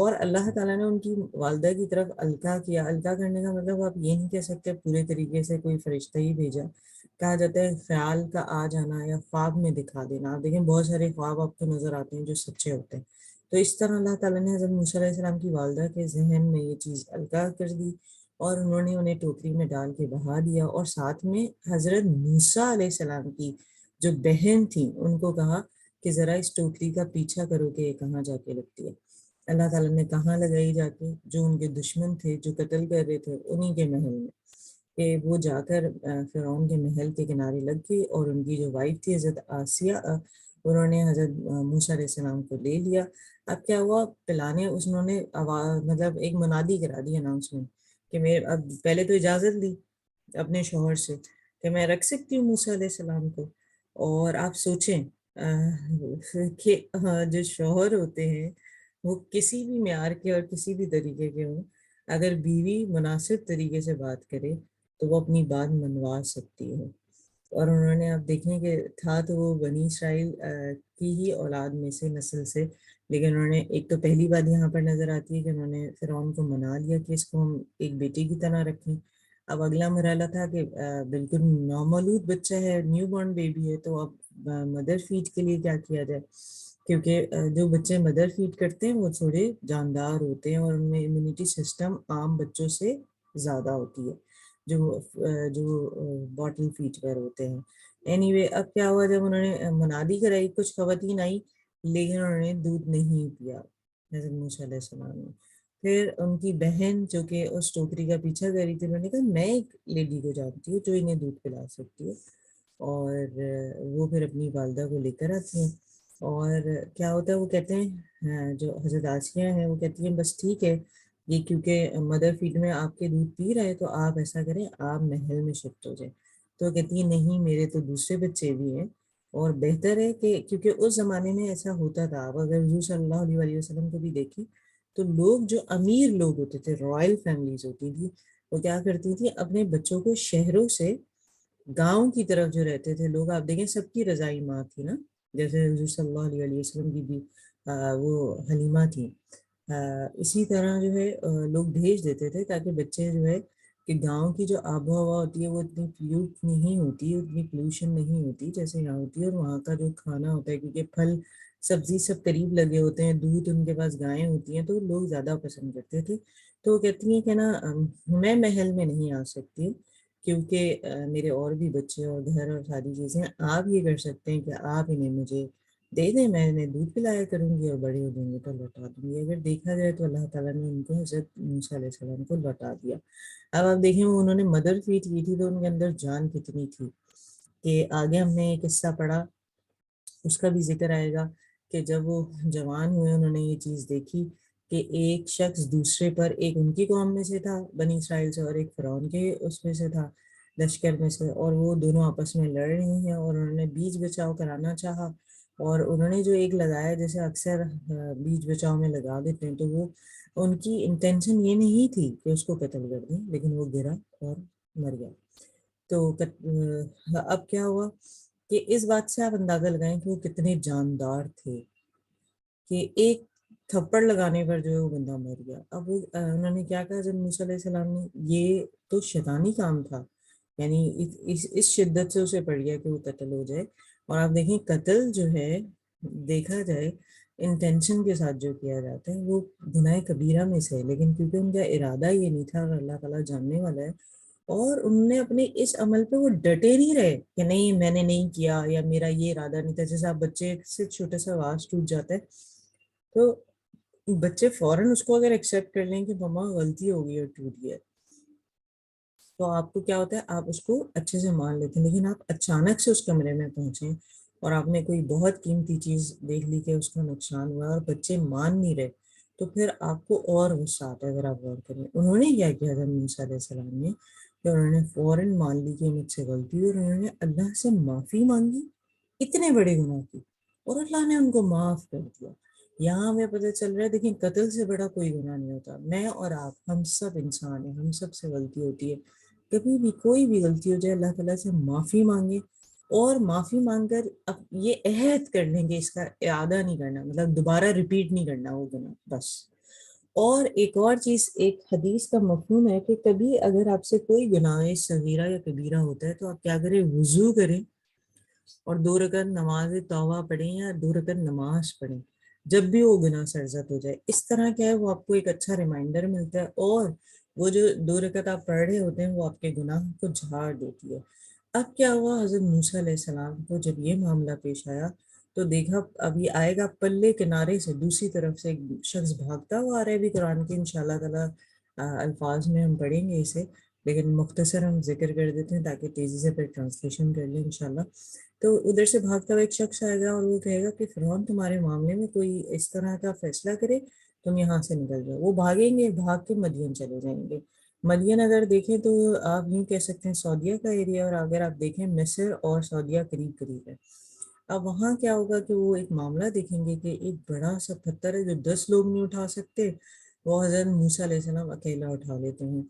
اور اللہ تعالیٰ نے ان کی والدہ کی طرف القا کیا۔ القا کرنے کا مطلب آپ یہ نہیں کہہ سکتے پورے طریقے سے کوئی فرشتہ ہی بھیجا، کہا جاتا ہے خیال کا آ جانا یا خواب میں دکھا دینا۔ آپ دیکھیں بہت سارے خواب آپ کو نظر آتے ہیں جو سچے ہوتے ہیں، تو اس طرح اللہ تعالیٰ نے حضرت موسیٰ علیہ السلام کی والدہ کے ذہن میں یہ چیز القا کر دی اور انہوں نے انہیں ٹوکری میں ڈال کے بہا دیا، اور ساتھ میں حضرت موسیٰ علیہ السلام کی جو بہن تھیں ان کو کہا کہ ذرا اس ٹوکری کا پیچھا کرو کہ یہ کہاں جا کے لگتی ہے۔ اللہ تعالیٰ نے کہاں لگائی جا کے، جو ان کے دشمن تھے جو قتل کر رہے تھے انہی کے محل میں، کہ وہ جا کر فرعون کے محل کے کنارے لگ گئی، اور ان کی جو وائف تھی حضرت آسیہ، انہوں نے حضرت موسیٰ علیہ السلام کو لے لیا۔ اب کیا ہوا، پلانے انہوں نے مطلب ایک منادی کرا دی، اناؤنسمنٹ، کہ میرے اب پہلے تو اجازت لی اپنے شوہر سے کہ میں رکھ سکتی ہوں موسیٰ علیہ السلام کو، اور آپ سوچیں کہ جو شوہر ہوتے ہیں وہ کسی بھی معیار کے اور کسی بھی طریقے کے ہوں، اگر بیوی مناسب طریقے سے بات کرے تو وہ اپنی بات منوا سکتی ہے۔ اور انہوں نے آپ دیکھیں کہ تھا تو وہ بنی اسرائیل کی ہی اولاد میں سے، نسل سے، لیکن انہوں نے ایک تو پہلی بات یہاں پر نظر آتی ہے کہ انہوں نے فرعون کو منا لیا کہ اس کو ہم ایک بیٹی کی طرح رکھیں۔ اب اگلا مرحلہ تھا کہ بالکل نومولود بچہ ہے، نیو بورن بیبی ہے، تو اب مدر فیڈ کے لیے کیا کیا جائے، کیونکہ جو بچے مدر فیڈ کرتے ہیں وہ تھوڑے جاندار ہوتے ہیں اور ان میں امیونٹی سسٹم عام بچوں سے زیادہ ہوتی ہے جو باٹل فیڈ پر ہوتے ہیں۔ اینی وے اب کیا ہوا، جب انہوں نے منادی کرائی کچھ خواتین آئی لیکن انہوں نے دودھ نہیں پیا حضرت موسیٰ علیہ السلام نے۔ پھر ان کی بہن جو کہ اس ٹوکری کا پیچھا کر رہی تھی، انہوں نے کہا میں ایک لیڈی کو جانتی ہوں جو انہیں دودھ پلا سکتی ہے، اور وہ پھر اپنی والدہ کو لے کر آتی ہیں۔ اور کیا ہوتا ہے، وہ کہتے ہیں جو حضرت آسیہ ہیں وہ کہتی ہیں بس ٹھیک ہے، یہ کیونکہ مدر فیڈ میں آپ کے دودھ پی رہا ہے تو آپ ایسا کریں آپ محل میں شفٹ ہو جائیں۔ تو کہتی ہیں نہیں میرے تو دوسرے بچے بھی ہیں، اور بہتر ہے کہ کیونکہ اس زمانے میں ایسا ہوتا تھا، آپ اگر حضور صلی اللہ علیہ وسلم کو بھی دیکھیں تو لوگ جو امیر لوگ ہوتے تھے، رائل فیملیز ہوتی تھی، وہ کیا کرتی تھی اپنے بچوں کو شہروں سے گاؤں کی طرف جو رہتے تھے لوگ، آپ دیکھیں سب کی رضائی ماں تھی نا، جیسے حضور صلی اللہ علیہ وسلم کی بھی وہ حلیمہ تھی، اسی طرح جو ہے لوگ بھیج دیتے تھے تاکہ بچے جو ہے کہ گاؤں کی جو آب و ہوا ہوتی ہے وہ اتنی پیوٹ نہیں ہوتی، اتنی پولوشن نہیں ہوتی جیسے یہاں ہوتی ہے، اور وہاں کا جو کھانا ہوتا ہے کیونکہ پھل سبزی سب قریب لگے ہوتے ہیں، دودھ ان کے پاس گائیں ہوتی ہیں تو لوگ زیادہ پسند کرتے تھے۔ تو وہ کہتی ہیں کہ نا میں محل میں نہیں آ سکتی کیونکہ میرے اور بھی بچے اور گھر اور ساری چیزیں، آپ یہ کر سکتے ہیں کہ آپ انہیں مجھے دے دیں، میں انہیں دودھ پلایا کروں گی اور بڑے ہو جائیں گے تو لوٹا دوں گی۔ اگر دیکھا جائے تو اللہ تعالیٰ نے ان کو حضرت موسیٰ علیہ السلام کو لوٹا دیا۔ اب آپ دیکھیں وہ انہوں نے مدر فیڈ کی تھی تو ان کے اندر جان کتنی تھی، کہ آگے ہم نے ایک قصہ پڑھا اس کا بھی ذکر آئے گا کہ جب وہ جوان ہوئے انہوں نے یہ چیز دیکھی کہ ایک شخص دوسرے پر، ایک ان کی قوم میں سے تھا بنی اسرائیل سے اور ایک فرعون کے اس میں سے تھا لشکر میں سے، اور وہ دونوں آپس میں لڑ رہے ہیں اور انہوں نے بیچ بچاؤ کرانا چاہا، اور انہوں نے جو ایک لگایا جیسے اکثر بیچ بچاؤ میں لگا دیتے ہیں، تو وہ ان کی انٹینشن یہ نہیں تھی کہ اس کو قتل کر دیں، لیکن وہ گرا اور مر گیا۔ تو اب کیا ہوا کہ اس بات سے آپ اندازہ لگائیں کہ وہ کتنے جاندار تھے کہ ایک تھپڑ لگانے پر جو ہے وہ بندہ مر گیا۔ اب وہ انہوں نے کیا کہا جب موسیٰ علیہ السلام نے، یہ تو شیطانی کام تھا، یعنی اس شدت سے اسے پڑ گیا کہ وہ قتل ہو جائے۔ اور آپ دیکھیں قتل جو ہے دیکھا جائے انٹینشن کے ساتھ جو کیا جاتا ہے وہ گناہ کبیرہ میں سے ہے، لیکن کیونکہ ان کا ارادہ یہ نہیں تھا اور اللہ تعالیٰ جاننے والا ہے، اور انہوں نے اپنے اس عمل پہ وہ ڈٹے نہیں رہے کہ نہیں میں نے نہیں کیا یا میرا یہ ارادہ نہیں تھا۔ جیسے آپ بچے سے چھوٹا سا آواز ٹوٹ جاتا ہے تو بچے فوراً اس کو اگر ایکسیپٹ کر لیں کہ مما غلطی ہو گئی اور ٹوٹ گیا، تو آپ کو کیا ہوتا ہے آپ اس کو اچھے سے مان لیتے ہیں۔ لیکن آپ اچانک سے اس کمرے میں پہنچیں اور آپ نے کوئی بہت قیمتی چیز دیکھ لی کہ اس کا نقصان ہوا اور بچے مان نہیں رہے، تو پھر آپ کو اور غصہ آتا ہے۔ اگر آپ غور کریں انہوں نے کیا کیا حضرت موسیٰ علیہ السلام نے، کہ انہوں نے فوراً مان لی کہ مجھ سے غلطی ہوئی اور انہوں نے اللہ سے معافی مانگی اتنے بڑے گناہ کی، اور اللہ نے ان کو معاف کر دیا۔ یہاں ہمیں پتہ چل رہا ہے دیکھیں قتل سے بڑا کوئی گناہ نہیں ہوتا۔ میں اور آپ ہم سب انسان ہیں، ہم سب سے غلطی ہوتی ہے، کبھی بھی کوئی بھی غلطی ہو جائے اللہ تعالیٰ سے معافی مانگے، اور معافی مانگ کر اب یہ عہد کر لیں کہ اس کا اعادہ نہیں کرنا، مطلب دوبارہ ریپیٹ نہیں کرنا وہ گناہ بس۔ اور ایک اور چیز، ایک حدیث کا مفہوم ہے کہ کبھی اگر آپ سے کوئی گناہ صغیرہ یا کبیرہ ہوتا ہے تو آپ کیا کریں، وضو کریں اور 2 رکعت نماز توبہ پڑھیں یا 2 رکعت نماز پڑھیں جب بھی وہ گناہ سرزد ہو جائے۔ اس طرح کیا ہے وہ آپ کو ایک اچھا ریمائنڈر ملتا ہے، اور وہ جو 2 رکعت آپ پڑھ رہے ہوتے ہیں وہ آپ کے گناہ کو جھاڑ دیتی ہے۔ اب کیا ہوا حضرت موسیٰ علیہ السلام کو جب یہ معاملہ پیش آیا تو دیکھا اب یہ آئے گا پلے کنارے سے دوسری طرف سے ایک شخص بھاگتا ہوا آ رہا ہے، بھی قرآن کے انشاءاللہ تعالیٰ الفاظ میں ہم پڑھیں گے اسے، لیکن مختصر ہم ذکر کر دیتے ہیں تاکہ تیزی سے پھر ٹرانسلیشن کر لیں انشاءاللہ۔ تو ادھر سے بھاگتا ہوا ایک شخص آئے گا اور وہ کہے گا کہ فرعون تمہارے معاملے میں کوئی اس طرح کا فیصلہ کرے تم یہاں سے نکل جاؤ۔ وہ بھاگیں گے، بھاگ کے مدین چلے جائیں گے۔ مدین اگر دیکھیں تو آپ یوں کہہ سکتے ہیں سعودیہ کا ایریا، اور اگر آپ دیکھیں مصر اور سعودیہ قریب قریب ہے۔ اب وہاں کیا ہوگا کہ وہ ایک معاملہ دیکھیں گے کہ ایک بڑا سا پتھر ہے جو 10 لوگ نہیں اٹھا سکتے، وہ حضرت موسیٰ علیہ السلام اکیلا اٹھا لیتے ہیں۔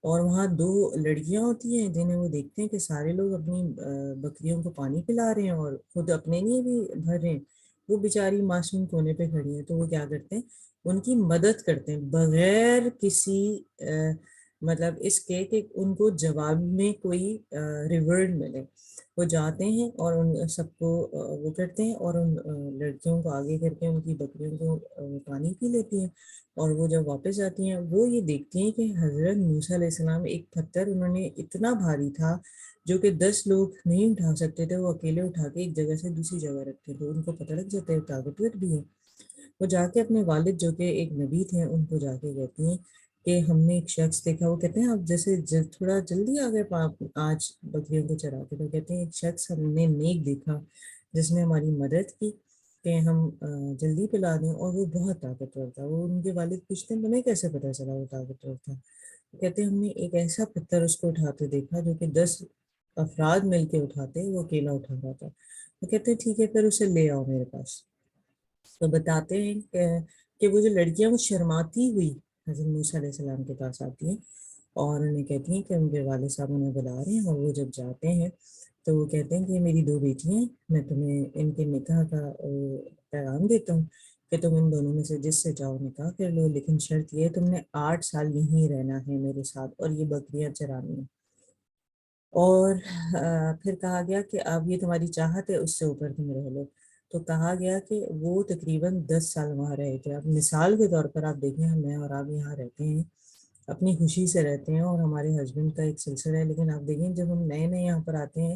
اور وہاں 2 لڑکیاں ہوتی ہیں جنہیں وہ دیکھتے ہیں کہ سارے لوگ اپنی بکریوں کو پانی پلا رہے ہیں اور خود اپنے لیے بھی بھر رہے ہیں، وہ بیچاری معصوم کونے پہ کھڑی ہیں، تو وہ کیا کرتے ہیں ان کی مدد کرتے ہیں بغیر کسی مطلب اس کے کہ ان کو جواب میں کوئی ریورڈ ملے۔ وہ جاتے ہیں اور ان سب کو وہ کرتے ہیں اور ان لڑکیوں کو آگے کر کے ان کی بکریوں کو پانی پی لیتی ہیں، اور وہ جب واپس آتی ہیں وہ یہ دیکھتی ہیں کہ حضرت موسیٰ علیہ السلام ایک پتھر انہوں نے اتنا بھاری تھا جو کہ 10 لوگ نہیں اٹھا سکتے تھے، وہ اکیلے اٹھا کے ایک جگہ سے دوسری جگہ رکھتے تھے۔ ان کو پتہ لگ جاتا ہے طاقتور بھی ہے۔ وہ جا کے اپنے والد جو کہ ایک نبی تھے ان کو جا کے کہتی ہیں کہ ہم نے ایک شخص دیکھا، وہ کہتے ہیں آپ جیسے تھوڑا جلدی آ گئے آج بکریوں کو چرا کے، تو کہتے ہیں ایک شخص ہم نے نیک دیکھا جس نے ہماری مدد کی کہ ہم جلدی پلا دیں، اور وہ بہت طاقتور تھا۔ وہ ان کے والد پوچھتے ہیں تمہیں کیسے پتہ چلا وہ طاقتور تھا؟ کہتے ہیں ہم نے ایک ایسا پتھر اس کو اٹھاتے دیکھا جو کہ 10 افراد مل کے اٹھاتے، وہ اکیلا اٹھا رہا تھا۔ وہ کہتے ہیں ٹھیک ہے پھر اسے لے آؤ میرے پاس۔ تو بتاتے ہیں کہ وہ جو لڑکیاں وہ شرماتی ہوئی حضرت موسیٰ علیہ السلام کے پاس آتی ہیں اور انہیں کہتی ہیں کہ ان کے والد صاحب انہیں بلا رہے ہیں، اور وہ جب جاتے ہیں تو وہ کہتے ہیں کہ یہ میری 2 بیٹیاں ہیں، میں تمہیں ان کے نکاح کا پیغام دیتا ہوں کہ تم ان دونوں میں سے جس سے چاہو نکاح کر لو، لیکن شرط یہ ہے تم نے 8 سال یہیں رہنا ہے میرے ساتھ اور یہ بکریاں چرانی ہیں۔ اور پھر کہا گیا کہ اب یہ تمہاری چاہت ہے اس سے اوپر تم رہ لو۔ تو کہا گیا کہ وہ تقریباً 10 سال وہاں رہے تھے۔ اب مثال کے طور پر آپ دیکھیں میں اور آپ یہاں رہتے ہیں، اپنی خوشی سے رہتے ہیں اور ہمارے ہسبینڈ کا ایک سلسلہ ہے، لیکن آپ دیکھیں جب ہم نئے نئے یہاں پر آتے ہیں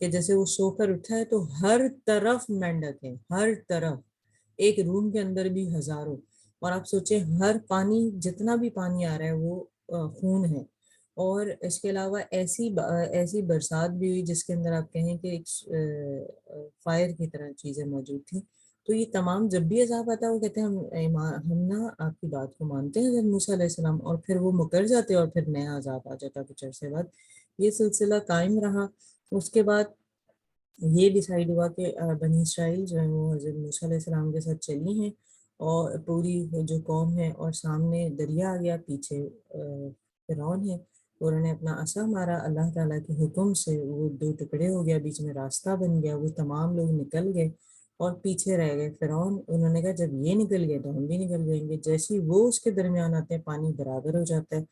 کہ جیسے وہ سو کر اٹھا ہے تو ہر طرف مینڈک ہے، ہر طرف، ایک روم کے اندر بھی ہزاروں. اور آپ سوچیں ہر پانی، جتنا بھی پانی آ رہا ہے وہ خون ہے. اور اس کے علاوہ ایسی برسات بھی ہوئی جس کے اندر آپ کہیں کہ ایک فائر کی طرح چیزیں موجود تھیں. تو یہ تمام جب بھی عذاب آتا ہے وہ کہتے ہیں ہم نا آپ کی بات کو مانتے ہیں حضرت موسیٰ علیہ السلام، اور پھر وہ مکر جاتے اور پھر نیا عذاب آ جاتا کچھ عرصے بعد. یہ سلسلہ قائم رہا. اس کے بعد یہ ڈیسائیڈ ہوا کہ بنی اسرائیل جو ہے وہ حضرت موسیٰ علیہ السلام کے ساتھ چلی ہیں، اور پوری جو قوم ہے، اور سامنے دریا آ گیا، پیچھے فرعون ہے. انہوں نے اپنا عصا مارا، اللہ تعالیٰ کے حکم سے وہ دو ٹکڑے ہو گیا، بیچ میں راستہ بن گیا، وہ تمام لوگ نکل گئے اور پیچھے رہ گئے فرعون. انہوں نے کہا جب یہ نکل گئے تو ہم بھی نکل جائیں گے. جیسے ہی وہ اس کے درمیان آتے ہیں پانی برابر ہو جاتا ہے.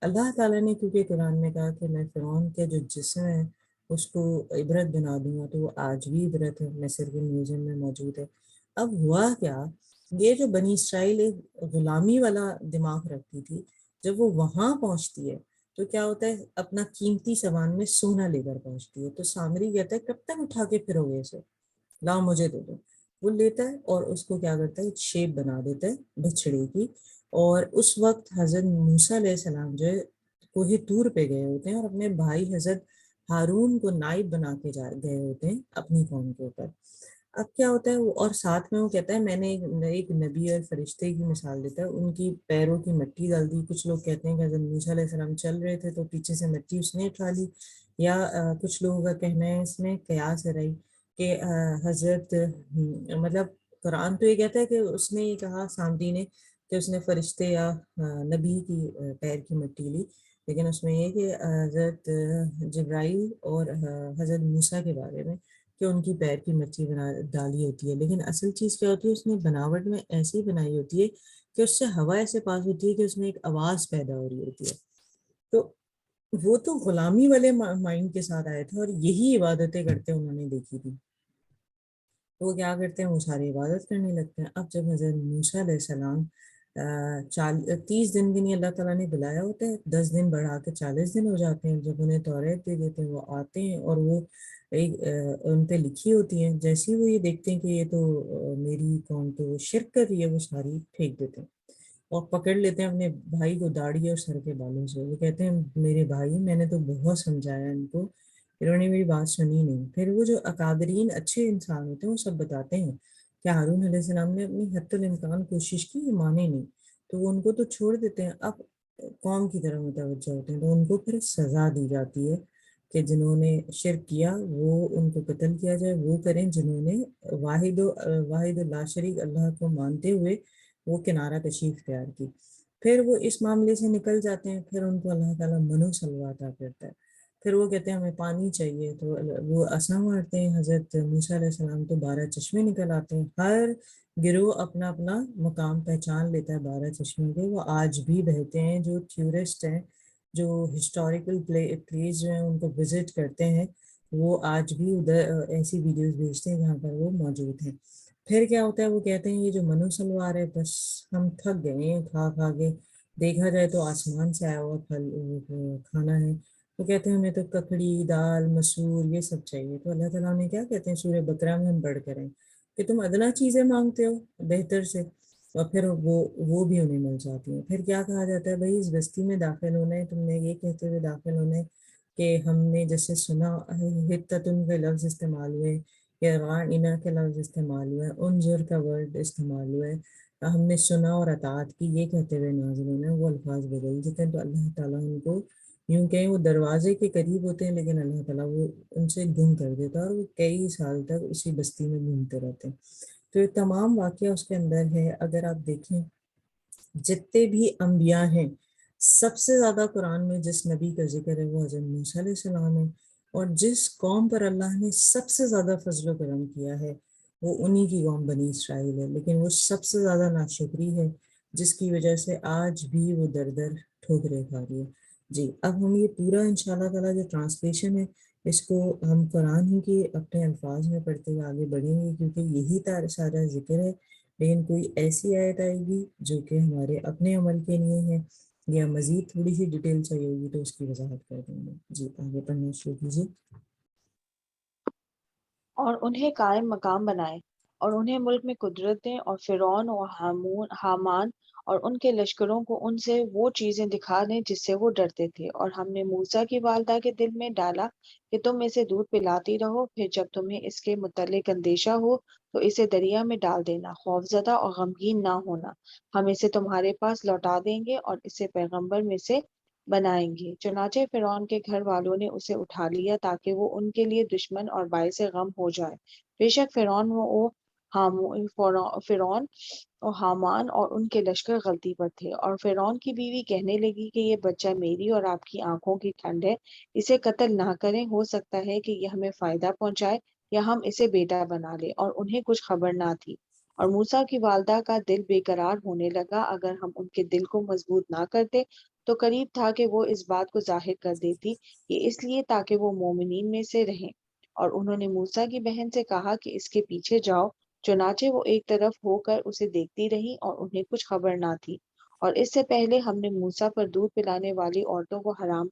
اللہ تعالیٰ نے کیونکہ قرآن میں کہا کہ میں فرعون کے جو جسم ہے اس کو عبرت بنا دوں گا، تو وہ آج بھی عبرت ہے، مصر کے میوزیم میں موجود ہے. اب ہوا کیا، یہ جو بنی اسرائیل ایک غلامی والا دماغ رکھتی تھی، جب وہ وہاں پہنچتی ہے تو کیا ہوتا ہے، اپنا قیمتی سامان میں سونا لے کر پہنچتی ہے. تو سامری کہتا ہے کب تک اٹھا کے پھرو گے اسے، لاؤ مجھے دے دو. وہ لیتا ہے اور اس کو کیا کرتا ہے، ایک شیپ بنا دیتا ہے بچھڑے کی. اور اس وقت حضرت موسیٰ علیہ السلام جو ہے کوہ طور پہ گئے ہوتے ہیں اور اپنے بھائی حضرت ہارون کو نائب بنا کے گئے ہوتے ہیں اپنی قوم کے اوپر. اب کیا ہوتا ہے وہ، اور ساتھ میں وہ کہتا ہے میں نے ایک نبی اور فرشتے کی مثال دیتا ہے، ان کی پیروں کی مٹی ڈال دی. کچھ لوگ کہتے ہیں کہ حضرت موسیٰ علیہ السلام چل رہے تھے تو پیچھے سے مٹی اس نے اٹھا لی. یا کچھ لوگوں کا کہنا ہے اس میں قیاس ہے رہی کہ حضرت مطلب قرآن تو یہ کہتا ہے کہ اس نے یہ کہا سامری نے کہ اس نے فرشتے یا نبی کی پیر کی مٹی لی، لیکن اس میں یہ کہ حضرت جبرائیل اور حضرت موسیٰ کے بارے میں کہ ان کی پیر کی مٹی ڈالی ہوتی ہے. لیکن اصل چیز کیا ہوتی ہے، اس نے بناوٹ میں ایسی بنائی ہوتی ہے کہ اس سے ہوا ایسے پاس ہوتی ہے کہ اس میں ایک آواز پیدا ہو رہی ہوتی ہے. تو وہ تو غلامی والے مائنڈ کے ساتھ آئے تھے اور یہی عبادتیں کرتے انہوں نے دیکھی تھی. تو وہ کیا کرتے ہیں، وہ ساری عبادت کرنے لگتے ہیں. اب جب حضرت موسیٰ علیہ السلام 30 دن بھی نہیں اللہ تعالیٰ نے بلایا ہوتا ہے، 10 دن بڑھا کے 40 دن ہو جاتے ہیں. جب انہیں توریت دے دیتے ہیں وہ آتے ہیں اور وہ ان پہ لکھی ہوتی ہیں. جیسے ہی وہ یہ دیکھتے ہیں کہ یہ تو میری قوم تو شرک کر رہی ہے، وہ ساری پھینک دیتے ہیں اور پکڑ لیتے ہیں اپنے بھائی کو داڑھی اور سر کے بالوں سے. وہ کہتے ہیں میرے بھائی، میں نے تو بہت سمجھایا ان کو، انہوں نے میری بات سنی نہیں. پھر وہ جو اکابرین اچھے انسان ہوتے ہیں وہ سب بتاتے ہیں کہ ہارون علیہ السلام نے اپنی حد الامکان کوشش کی، یہ مانے نہیں، تو وہ ان کو تو چھوڑ دیتے ہیں. اب قوم کی طرف متوجہ ہوتے ہیں تو ان کو پھر سزا دی جاتی ہے کہ جنہوں نے شرک کیا وہ ان کو قتل کیا جائے. وہ کریں جنہوں نے واحد لا شریک اللہ کو مانتے ہوئے وہ کنارہ کشی اختیار کی. پھر وہ اس معاملے سے نکل جاتے ہیں، پھر ان کو اللہ تعالیٰ منو سلوا عطا کرتا ہے. پھر وہ کہتے ہیں ہمیں پانی چاہیے، تو وہ عصا مارتے ہیں. حضرت موسیٰ علیہ السلام تو 12 چشمے نکل آتے ہیں. ہر گروہ اپنا اپنا مقام پہچان لیتا ہے 12 چشمے کے. وہ آج بھی بہتے ہیں. جو ٹورسٹ ہیں، جو ہسٹوریکل پلیس جو ہیں ان کو وزٹ کرتے ہیں، وہ آج بھی ادھر ایسی ویڈیوز بھیجتے ہیں جہاں پر وہ موجود ہیں. پھر کیا ہوتا ہے، وہ کہتے ہیں یہ جو منو سلوار ہے بس ہم تھک گئے ہیں کھا کھا کے، دیکھا جائے تو آسمان سے آیا ہوا پھل کھانا ہے. وہ کہتے ہیں ہمیں تو ککڑی دال مسور یہ سب چاہیے. تو اللہ تعالیٰ نے کیا کہتے ہیں سورہ بقرہ میں ہم پڑھ کریں کہ تم ادنا چیزیں مانگتے ہو بہتر سے، اور پھر وہ بھی انہیں مل جاتی ہیں. پھر کیا کہا جاتا ہے، بھائی اس بستی میں داخل ہونا ہے، تم نے یہ کہتے ہوئے داخل ہونا ہے کہ ہم نے جیسے سنا حتتن کے لفظ استعمال ہوئے یا غائنا کے لفظ استعمال ہوئے، انظر کا ورڈ استعمال ہوئے، ہم نے سنا اور اطاعت کی، یہ کہتے ہوئے نازل ہونا ہے. وہ الفاظ بدل دیتے ہیں. تو اللہ تعالیٰ ان کو یوں کہیں وہ دروازے کے قریب ہوتے ہیں لیکن اللہ تعالیٰ وہ ان سے گم کر دیتا ہے اور وہ کئی سال تک اسی بستی میں گھومتے رہتے ہیں. تو یہ تمام واقعہ اس کے اندر ہے. اگر آپ دیکھیں جتنے بھی انبیاء ہیں، سب سے زیادہ قرآن میں جس نبی کا ذکر ہے وہ حضرت موسیٰ علیہ السلام ہے. اور جس قوم پر اللہ نے سب سے زیادہ فضل و کرم کیا ہے وہ انہی کی قوم بنی اسرائیل ہے. لیکن وہ سب سے زیادہ ناشکری ہے جس کی وجہ سے آج بھی وہ در در ٹھوکریں کھا رہی ہے. جی اب ہم یہ پورا انشاءاللہ تعالیٰ جو ٹرانسلیشن ہے اس کو ہم قرآن ہی کے اپنے الفاظ میں پڑھتے ہوئے آگے بڑھیں گے، کیونکہ یہی سارا ذکر ہے. لیکن کوئی ایسی آیت آئے گی جو کہ ہمارے اپنے عمل کے لیے ہے یا مزید تھوڑی سی ڈیٹیل چاہیے ہوگی تو اس کی وضاحت کر دیں گے. جی آگے پڑھنا شروع کیجیے. اور انہیں قائم مقام بنائے اور انہیں ملک میں قدرت دیں، اور فرعون اور حامان اور ان کے لشکروں کو ان سے وہ چیزیں دکھا دیں جس سے وہ ڈرتے تھے۔ اور ہم نے موسیٰ کی والدہ کے دل میں ڈالا کہ تم اسے دودھ پلاتی رہو، پھر جب تمہیں اس کے متعلق اندیشہ ہو تو اسے دریا میں ڈال دینا، خوفزدہ اور غمگین نہ ہونا، ہم اسے تمہارے پاس لوٹا دیں گے اور اسے پیغمبر میں سے بنائیں گے۔ چنانچہ فرعون کے گھر والوں نے اسے اٹھا لیا تاکہ وہ ان کے لیے دشمن اور باعث غم ہو جائے۔ بے شک فرعون اور حامان اور ان کے لشکر غلطی پر تھے۔ اور فرعون کی بیوی کہنے لگی کہ یہ بچہ میری اور آپ کی آنکھوں کی ٹھنڈ ہے، اسے قتل نہ کریں، ہو سکتا ہے کہ یہ ہمیں فائدہ پہنچائے یا ہم اسے بیٹا بنا لیں۔ اور انہیں کچھ خبر نہ تھی۔ اور موسیٰ کی والدہ کا دل بے قرار ہونے لگا، اگر ہم ان کے دل کو مضبوط نہ کرتے تو قریب تھا کہ وہ اس بات کو ظاہر کر دیتی، یہ اس لیے تاکہ وہ مومنین میں سے رہیں۔ اور انہوں نے موسیٰ کی بہن سے کہا کہ اس کے پیچھے جاؤ، چنانچہ وہ ایک طرف ہو کر اسے دیکھتی رہی اور انہیں کچھ خبر نہ تھی۔ اور اس سے پہلے ہم نے موسیٰ پر دودھ پلانے والی عورتوں کو حرام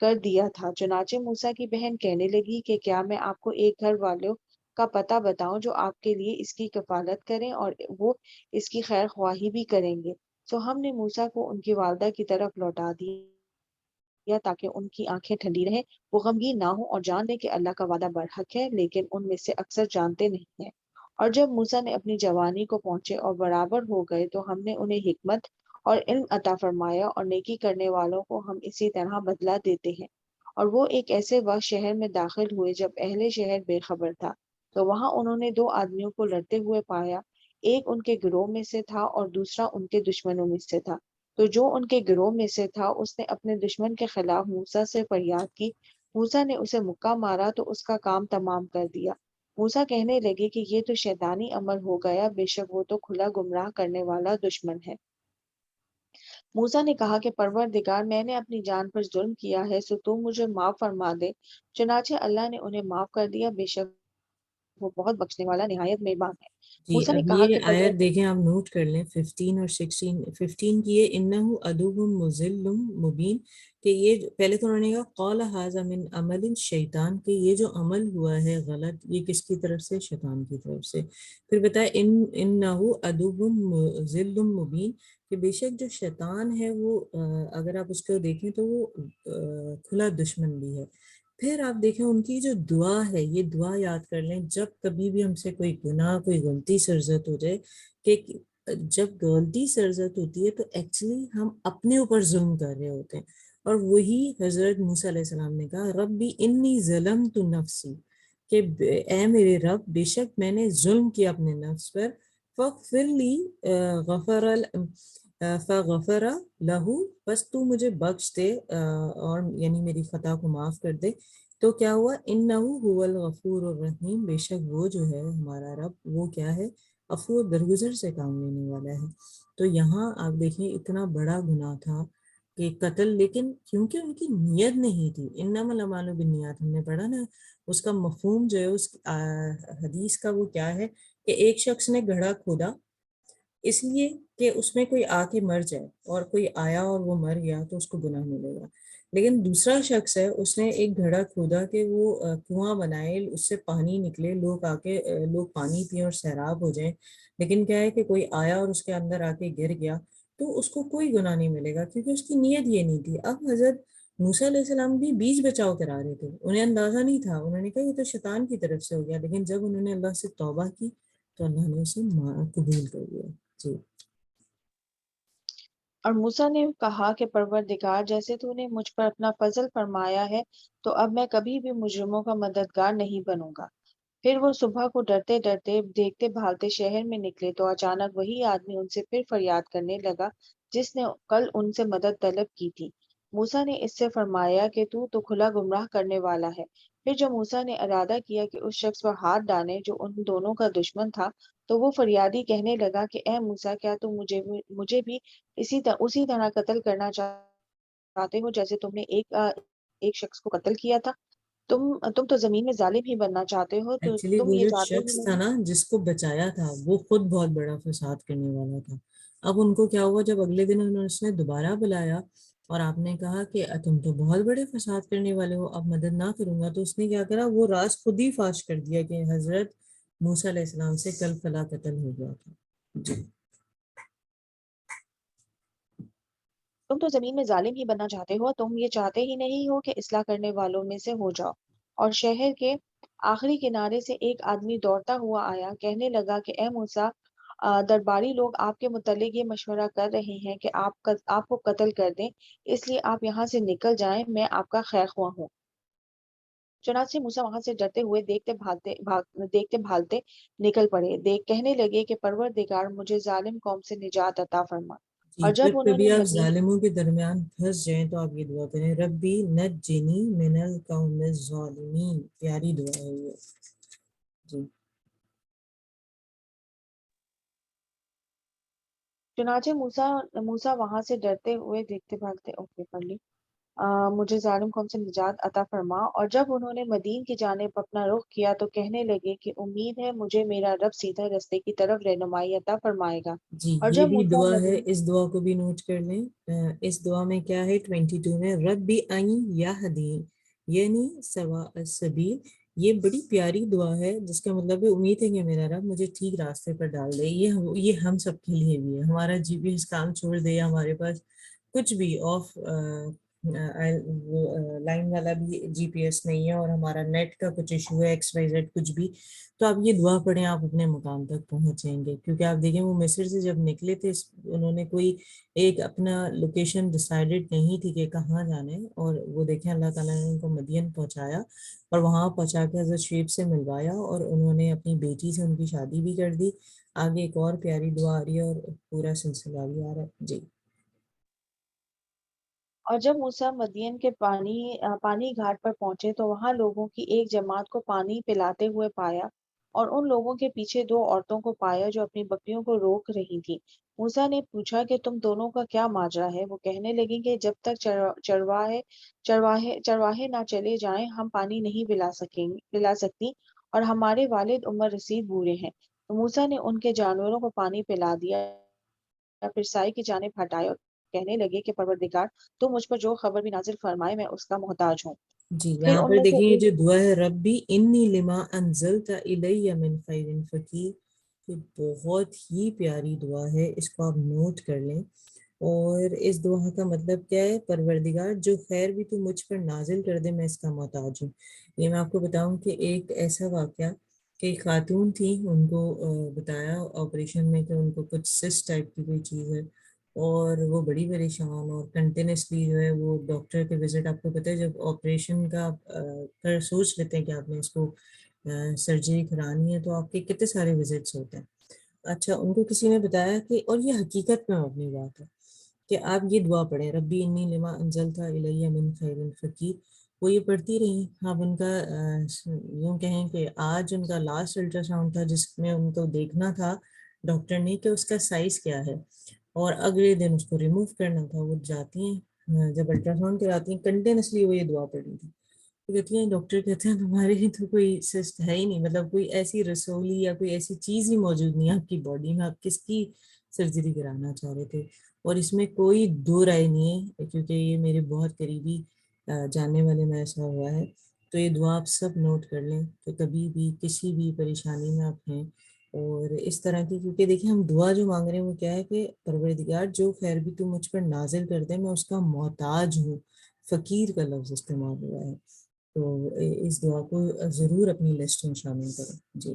کر دیا تھا۔ چنانچہ موسیٰ کی بہن کہنے لگی کہ کیا میں آپ کو ایک گھر والوں کا پتہ بتاؤں جو آپ کے لیے اس کی کفالت کریں اور وہ اس کی خیر خواہی بھی کریں گے۔ سو ہم نے موسیٰ کو ان کی والدہ کی طرف لوٹا دیا تاکہ ان کی آنکھیں ٹھنڈی رہیں، وہ غمگین نہ ہوں اور جان لیں کہ اللہ کا وعدہ برحق ہے، لیکن ان میں سے اکثر جانتے نہیں ہیں۔ اور جب موسیٰ نے اپنی جوانی کو پہنچے اور برابر ہو گئے تو ہم نے انہیں حکمت اور علم عطا فرمایا، اور نیکی کرنے والوں کو ہم اسی طرح بدلہ دیتے ہیں۔ اور وہ ایک ایسے وقت شہر میں داخل ہوئے جب اہل شہر بے خبر تھا، تو وہاں انہوں نے دو آدمیوں کو لڑتے ہوئے پایا، ایک ان کے گروہ میں سے تھا اور دوسرا ان کے دشمنوں میں سے تھا۔ تو جو ان کے گروہ میں سے تھا اس نے اپنے دشمن کے خلاف موسیٰ سے فریاد کی، موسیٰ نے اسے مکہ مارا تو اس کا کام تمام کر دیا۔ موسیٰ کہنے لگے کہ یہ تو شیطانی عمل ہو گیا، بے شک وہ تو کھلا گمراہ کرنے والا دشمن ہے۔ موسیٰ نے کہا کہ پروردگار، میں نے اپنی جان پر ظلم کیا ہے، سو تو مجھے معاف فرما دے۔ چنانچہ اللہ نے انہیں معاف کر دیا، بے شک وہ بہت بخشنے والا نہایت مہربان ہے۔ جی موسیٰ نے اب کہا یہ کہ آیت دیکھیں، آپ نوٹ کر لیں 15 اور 16۔ 15 کی یہ انہو عدو مضل مبین، کہ یہ پہلے تو انہوں نے کہا قال ھذا من عمل شیطان، کہ یہ جو عمل ہوا ہے غلط، یہ کس کی طرف سے؟ شیطان کی طرف سے۔ پھر بتائے انہو عدو مضل مبین، کہ بے شک جو شیطان ہے وہ اگر آپ اس کو دیکھیں تو وہ کھلا دشمن بھی ہے۔ پھر آپ دیکھیں ان کی جو دعا ہے، یہ دعا یاد کر لیں جب کبھی بھی ہم سے کوئی گناہ، کوئی غلطی سرزد ہو جائے، کہ جب غلطی سرزد ہوتی ہے تو ایکچولی ہم اپنے اوپر ظلم کر رہے ہوتے ہیں، اور وہی حضرت موسیٰ علیہ السلام نے کہا ربی انی ظلمت نفسی، کہ اے میرے رب، بے شک میں نے ظلم کیا اپنے نفس پر، فاغفر لی، فغفر لہو، بس تو مجھے بخش دے، اور یعنی میری خطا کو معاف کر دے۔ تو کیا ہوا؟ انہو هو الغفور الرحیم، بے شک وہ جو ہے ہمارا رب، وہ کیا ہے؟ غفور، درگزر سے کام لینے والا ہے۔ تو یہاں آپ دیکھیں اتنا بڑا گناہ تھا کہ قتل، لیکن کیونکہ ان کی نیت نہیں تھی، انما الاعمال بالنیات، ہم نے پڑھا نا، اس کا مفہوم جو ہے اس حدیث کا وہ کیا ہے، کہ ایک شخص نے گڑھا کھودا اس لیے کہ اس میں کوئی آ کے مر جائے، اور کوئی آیا اور وہ مر گیا تو اس کو گناہ ملے گا، لیکن دوسرا شخص ہے اس نے ایک گھڑا کھودا کہ وہ کنواں بنائے، اس سے پانی نکلے، لوگ آ کے لوگ پانی پئیں اور سیراب ہو جائیں، لیکن کیا ہے کہ کوئی آیا اور اس کے اندر آ کے گر گیا تو اس کو کوئی گناہ نہیں ملے گا، کیونکہ اس کی نیت یہ نہیں تھی۔ اب حضرت موسیٰ علیہ السلام بھی بیچ بچاؤ کرا رہے تھے، انہیں اندازہ نہیں تھا، انہوں نے کہا یہ تو شیطان کی طرف سے ہو گیا، لیکن جب انہوں نے اللہ سے توبہ کی تو اللہ نے اسے قبول کر لیا۔ جی اور موسیٰ نے کہا کہ پروردگار، جیسے تو نے مجھ پر اپنا فضل فرمایا ہے تو اب میں کبھی بھی مجرموں کا مددگار نہیں بنوں گا۔ پھر وہ صبح کو ڈرتے ڈرتے دیکھتے بھالتے شہر میں نکلے تو اچانک وہی آدمی ان سے پھر فریاد کرنے لگا جس نے کل ان سے مدد طلب کی تھی۔ موسیٰ نے اس سے فرمایا کہ تو کھلا گمراہ کرنے والا ہے۔ پھر جب موسیٰ نے ارادہ کیا کہ اس شخص پر ہاتھ ڈالے جو ان دونوں کا دشمن تھا، تو وہ فریادی کہنے لگا کہ اے موسیٰ، کیا تم مجھے بھی اسی طرح قتل کرنا چاہتے ہو جیسے تم نے ایک شخص کو قتل کیا تھا؟ تم تو زمین میں ظالم ہی بننا چاہتے ہو، تو ایکچولی تم وہ یہ جو چاہتے ہی شخص تھا نہیں۔ نا جس کو بچایا تھا وہ خود بہت بڑا فساد کرنے والا تھا۔ اب ان کو کیا ہوا، جب اگلے دن انہوں نے دوبارہ بلایا اور آپ نے کہا کہ تم تو بہت بڑے فساد کرنے والے ہو، اب مدد نہ کروں گا۔ تو اس نے کیا کرا، وہ راز خود ہی فاش کر دیا کہ حضرت موسیٰ علیہ السلام سے کل فلاں قتل ہو گیا تھا۔ جی تم تو زمین میں ظالم ہی بننا چاہتے ہو، تم یہ چاہتے ہی نہیں ہو کہ اصلاح کرنے والوں میں سے ہو جاؤ۔ اور شہر کے آخری کنارے سے ایک آدمی دوڑتا ہوا آیا، کہنے لگا کہ اے موسیٰ، درباری لوگ آپ کے متعلق یہ مشورہ کر رہے ہیں کہ آپ کو قتل کر دیں، اس لیے آپ یہاں سے نکل جائیں، میں آپ کا خیر خواہ ہوں۔ چنانچہ موسیٰ وہاں سے ڈرتے ہوئے دیکھتے بھاگتے نکل پڑے، کہنے لگے کہ پروردگار مجھے ظالم قوم سے نجات عطا فرما۔ جی، اور جب جب انہوں کبھی نے آپ مدین ظالموں کے درمیان پھنس جائیں تو آپ یہ دعا کریں، ربی نجنی من القوم الظالمین، پیاری دعا ہے یہ۔ جی چنانچہ موسیٰ وہاں سے ڈرتے ہوئے دیکھتے بھاگتے پڑھ لی، مجھے ظالم قوم سے نجات عطا فرما۔ اور جب انہوں نے مدین کی جانب اپنا رخ کیا تو کہنے لگے کہ امید ہے مجھے میرا رب سیدھے رستے کی طرف رہنمائی عطا فرمائے گا۔ جی، اور یہ جب بھی موسیٰ دعا ہے، مدین اس دعا کو بھی نوٹ کر لیں۔ اس دعا میں کیا ہے 22 میں، ربی این یہدین، یعنی سوا السبیل، یہ بڑی پیاری دعا ہے جس کا مطلب ہے امید ہے کہ میرا رب مجھے ٹھیک راستے پر ڈال دے۔ یہ ہم سب کے لیے بھی ہے، ہمارا جی پی ایس کام چھوڑ دے یا ہمارے پاس کچھ بھی آف لائن والا بھی جی پی ایس نہیں ہے اور ہمارا نیٹ کا کچھ ایشو ہے، ایکس وائی زیڈ کچھ بھی، تو آپ یہ دعا پڑھیں، آپ اپنے مقام تک پہنچیں گے۔ کیونکہ آپ دیکھیں وہ مصر سے جب نکلے تھے، انہوں نے کوئی ایک اپنا لوکیشن ڈیسائیڈڈ نہیں تھی کہ کہاں جانے، اور وہ دیکھیں اللہ تعالیٰ نے ان کو مدین پہنچایا اور وہاں پہنچا کے حضرت شعیب سے ملوایا، اور انہوں نے اپنی بیٹی سے ان کی شادی بھی کر دی۔ آگے ایک اور پیاری دعا آ رہی ہے اور پورا سلسلہ بھی آ رہا ہے۔ جی اور جب موسیٰ مدین کے پانی گھاٹ پر پہنچے تو وہاں لوگوں کی ایک جماعت کو پانی پلاتے ہوئے پایا، اور ان لوگوں کے پیچھے دو عورتوں کو پایا جو اپنی بکریوں کو روک رہی تھی۔ موسیٰ نے پوچھا کہ تم دونوں کا کیا ماجرا ہے؟ وہ کہنے لگی کہ جب تک چرواہے نہ چلے جائیں ہم پانی نہیں پلا سکتی، اور ہمارے والد عمر رسید بوڑھے ہیں۔ تو موسیٰ نے ان کے جانوروں کو پانی پلا دیا، پھر سائے کی جانب ہٹائے اور کہنے لگے کہ پروردگار تو مجھ پر جو خبر بھی نازل فرمائے میں اس کا محتاج ہوں۔ جی، پھر یہاں ان پر میں سے دیکھیں یہ ایک جو دعا ہے، ربی انی لما انزلت الی من خیر فقیر، یہ بہت ہی پیاری دعا ہے، اس کو آپ نوٹ کر لیں۔ اور اس دعا کا مطلب کیا ہے، پروردگار جو خیر بھی تو مجھ پر نازل کر دے میں اس کا محتاج ہوں۔ یہ میں آپ کو بتاؤں کہ ایک ایسا واقعہ کہ ایک خاتون تھی، ان کو بتایا آپریشن میں کہ ان کو کچھ سسٹ ٹائپ کی کوئی چیز ہے، اور وہ بڑی پریشان، اور کنٹینیوسلی جو ہے وہ ڈاکٹر کے وزٹ، آپ کو پتہ ہے جب آپریشن کا پر سوچ لیتے ہیں کہ آپ نے اس کو سرجری کرانی ہے تو آپ کے کتنے سارے وزٹس ہوتے ہیں۔ اچھا، ان کو کسی نے بتایا کہ، اور یہ حقیقت میں اپنی بات ہے، کہ آپ یہ دعا پڑھیں، ربی انی لما انزلت الی من خیر فقیر۔ وہ یہ پڑھتی رہی، اب ان کا یوں کہیں کہ آج ان کا لاسٹ الٹرا ساؤنڈ تھا جس میں ان کو دیکھنا تھا ڈاکٹر نے کہ اس کا سائز کیا ہے، اور اگلے دن اس کو ریموو کرنا تھا۔ وہ جاتی ہیں جب الٹرا ساؤنڈ کراتی ہیں، کنٹینیوسلی وہ یہ دعا پڑھی تھی۔ تو کہتی ہیں، ڈاکٹر کہتے ہیں تمہارے ہی تو کوئی سسٹ ہے ہی نہیں، مطلب کوئی ایسی رسولی یا کوئی ایسی چیز ہی موجود نہیں آپ کی باڈی میں، آپ کس کی سرجری کرانا چاہ رہے تھے؟ اور اس میں کوئی دو رائے نہیں ہے، کیونکہ یہ میرے بہت قریبی جاننے والے میں ایسا ہوا ہے۔ تو یہ دعا آپ سب نوٹ کر لیں کہ کبھی بھی کسی بھی پریشانی میں آپ ہیں اور اس طرح کی، کیونکہ دیکھیں ہم دعا جو مانگ رہے ہیں وہ کیا ہے کہ پروردگار جو خیر بھی تو مجھ پر نازل کر دے، میں اس کا محتاج ہوں، فقیر کا لفظ استعمال ہوا ہے۔ تو اس دعا کو ضرور اپنی لسٹ میں شامل کریں۔ جی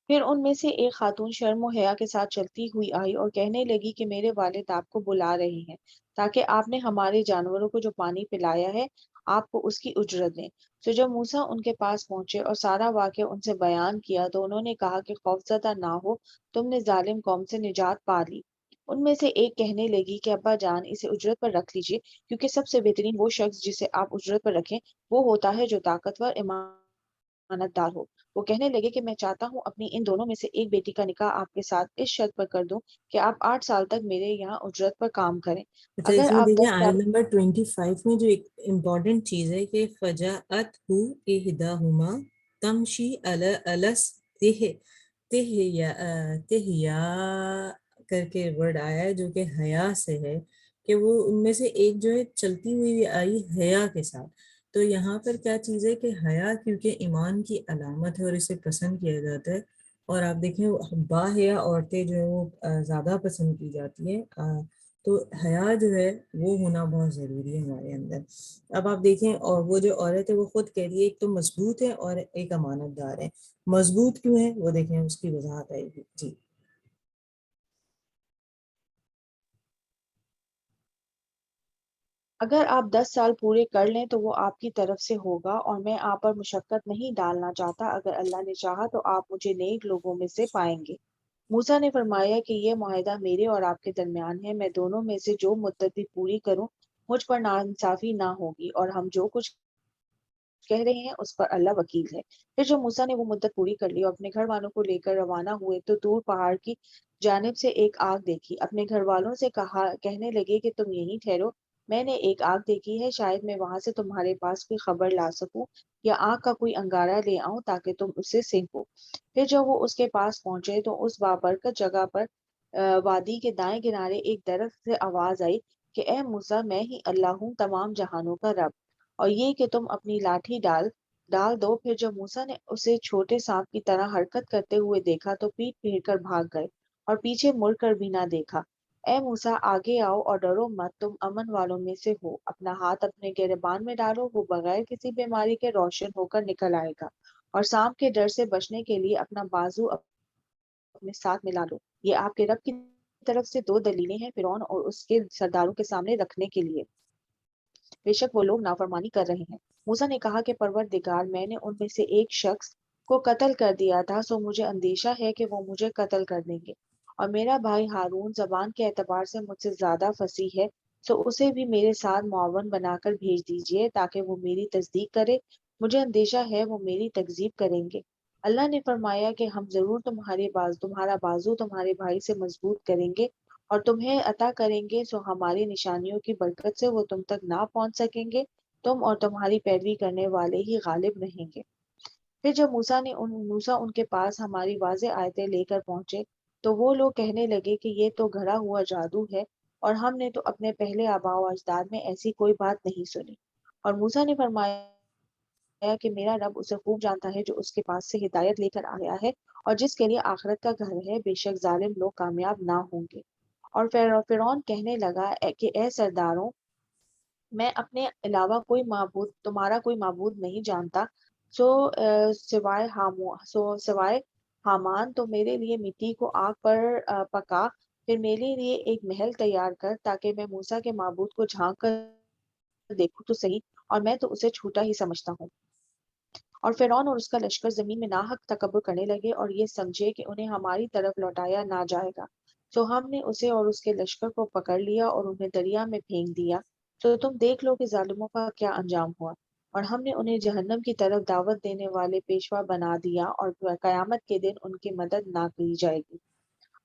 پھر ان میں سے ایک خاتون شرم و حیا کے ساتھ چلتی ہوئی آئی اور کہنے لگی کہ میرے والد آپ کو بلا رہے ہیں تاکہ آپ نے ہمارے جانوروں کو جو پانی پلایا ہے آپ کو اس کی اجرت دیں۔ تو جب موسیٰ ان کے پاس پہنچے اور سارا واقعہ ان سے بیان کیا تو انہوں نے کہا کہ خوفزدہ نہ ہو، تم نے ظالم قوم سے نجات پا لی۔ ان میں سے ایک کہنے لگی کہ ابا جان اسے اجرت پر رکھ لیجئے، کیونکہ سب سے بہترین وہ شخص جسے آپ اجرت پر رکھیں وہ ہوتا ہے جو طاقتور امانت دار ہو۔ وہ کہنے لگے کہ میں چاہتا ہوں اپنی ان دونوں میں سے ایک بیٹی کا نکاح آپ کے ساتھ اس شرط پر کر دوں کہ آپ 8 سال تک میرے یہاں اجرت پر کام کریں۔ اچھا، اگر اس میں آپ دیکھیں 10 آیت سال نمبر 25 میں جو ایک امپورٹنٹ چیز ہے کہ فجاءتہ احداہما تمشی علی الستحیا کر کے ورڈ آیا ہے جو کہ حیا سے ہے، کہ وہ ان میں سے ایک جو ہے چلتی ہوئی بھی آئی حیا کے ساتھ۔ تو یہاں پر کیا چیز ہے کہ حیا کیونکہ ایمان کی علامت ہے اور اسے پسند کیا جاتا ہے، اور آپ دیکھیں با حیا عورتیں جو ہیں وہ زیادہ پسند کی جاتی ہیں، تو حیا جو ہے وہ ہونا بہت ضروری ہے ہمارے اندر۔ اب آپ دیکھیں، اور وہ جو عورت ہے وہ خود کہہ رہی ہے ایک تو مضبوط ہے اور ایک امانت دار ہے۔ مضبوط کیوں ہے وہ دیکھیں، اس کی وضاحت آئے گی جی۔ اگر آپ 10 سال پورے کر لیں تو وہ آپ کی طرف سے ہوگا، اور میں آپ پر مشقت نہیں ڈالنا چاہتا۔ اگر اللہ نے چاہا تو آپ مجھے نیک لوگوں میں سے پائیں گے۔ موسیٰ نے فرمایا کہ یہ معاہدہ میرے اور آپ کے درمیان ہے، میں دونوں میں سے جو مدت بھی پوری کروں مجھ پر ناانصافی نہ ہوگی، اور ہم جو کچھ کہہ رہے ہیں اس پر اللہ وکیل ہے۔ پھر جب موسیٰ نے وہ مدت پوری کر لی اور اپنے گھر والوں کو لے کر روانہ ہوئے تو دور پہاڑ کی جانب سے ایک آگ دیکھی۔ اپنے گھر والوں سے کہنے لگے کہ تم یہیں ٹھہرو، میں نے ایک آگ دیکھی ہے، شاید میں وہاں سے تمہارے پاس کوئی خبر لا سکوں یا آگ کا کوئی انگارہ لے آؤں تاکہ تم اسے سینکو۔ پھر جب وہ اس کے پاس پہنچے تو اس بابرکت جگہ پر وادی کے دائیں کنارے ایک درخت سے آواز آئی کہ اے موسیٰ، میں ہی اللہ ہوں، تمام جہانوں کا رب، اور یہ کہ تم اپنی لاٹھی ڈال دو۔ پھر جب موسیٰ نے اسے چھوٹے سانپ کی طرح حرکت کرتے ہوئے دیکھا تو پیٹ پھیر کر بھاگ گئے اور پیچھے مڑ کر بھی نہ دیکھا۔ اے موسیٰ، آگے آؤ اور ڈرو مت، تم امن والوں میں سے ہو۔ اپنا ہاتھ اپنے گریبان میں ڈالو، وہ بغیر کسی بیماری کے روشن ہو کر نکل آئے گا، اور سانپ کے ڈر سے بچنے کے لیے اپنا بازو اپنے ساتھ ملا لو۔ یہ آپ کے رب کی طرف سے 2 دلیلیں ہیں فرعون اور اس کے سرداروں کے سامنے رکھنے کے لیے، بے شک وہ لوگ نافرمانی کر رہے ہیں۔ موسیٰ نے کہا کہ پروردگار، میں نے ان میں سے ایک شخص کو قتل کر دیا تھا، سو مجھے اندیشہ ہے کہ وہ مجھے قتل کر دیں گے، اور میرا بھائی ہارون زبان کے اعتبار سے مجھ سے زیادہ فصیح ہے، سو اسے بھی میرے ساتھ معاون بنا کر بھیج دیجیے تاکہ وہ میری تصدیق کرے، مجھے اندیشہ ہے وہ میری تکذیب کریں گے۔ اللہ نے فرمایا کہ ہم ضرور تمہارا بازو تمہارے بھائی سے مضبوط کریں گے اور تمہیں عطا کریں گے، سو ہماری نشانیوں کی برکت سے وہ تم تک نہ پہنچ سکیں گے، تم اور تمہاری پیروی کرنے والے ہی غالب رہیں گے۔ پھر جب موسیٰ ان کے پاس ہماری واضح آیتیں لے کر پہنچے تو وہ لوگ کہنے لگے کہ یہ تو گھڑا ہوا جادو ہے، اور ہم نے تو اپنے پہلے آباء و اجداد میں ایسی کوئی بات نہیں سنی۔ اور موسیٰ نے فرمایا کہ میرا رب اسے خوب جانتا ہے جو اس کے پاس سے ہدایت لے کر آیا ہے اور جس کے لیے آخرت کا گھر ہے، بے شک ظالم لوگ کامیاب نہ ہوں گے۔ اور فرعون کہنے لگا کہ اے سرداروں، میں اپنے علاوہ تمہارا کوئی معبود نہیں جانتا، سوائے حامان، تو میرے لیے مٹی کو آگ پر پکا، پھر میرے لیے ایک محل تیار کر تاکہ میں موسیٰ کے معبود کو جھانک کر دیکھوں تو صحیح، اور میں تو اسے چھوٹا ہی سمجھتا ہوں۔ اور فرعون اور اس کا لشکر زمین میں ناحق تکبر کرنے لگے اور یہ سمجھے کہ انہیں ہماری طرف لوٹایا نہ جائے گا، تو ہم نے اسے اور اس کے لشکر کو پکڑ لیا اور انہیں دریا میں پھینک دیا۔ تو تم دیکھ لو کہ ظالموں کا کیا انجام ہوا۔ اور ہم نے انہیں جہنم کی طرف دعوت دینے والے پیشوا بنا دیا، اور قیامت کے دن ان کی مدد نہ کی جائے گی۔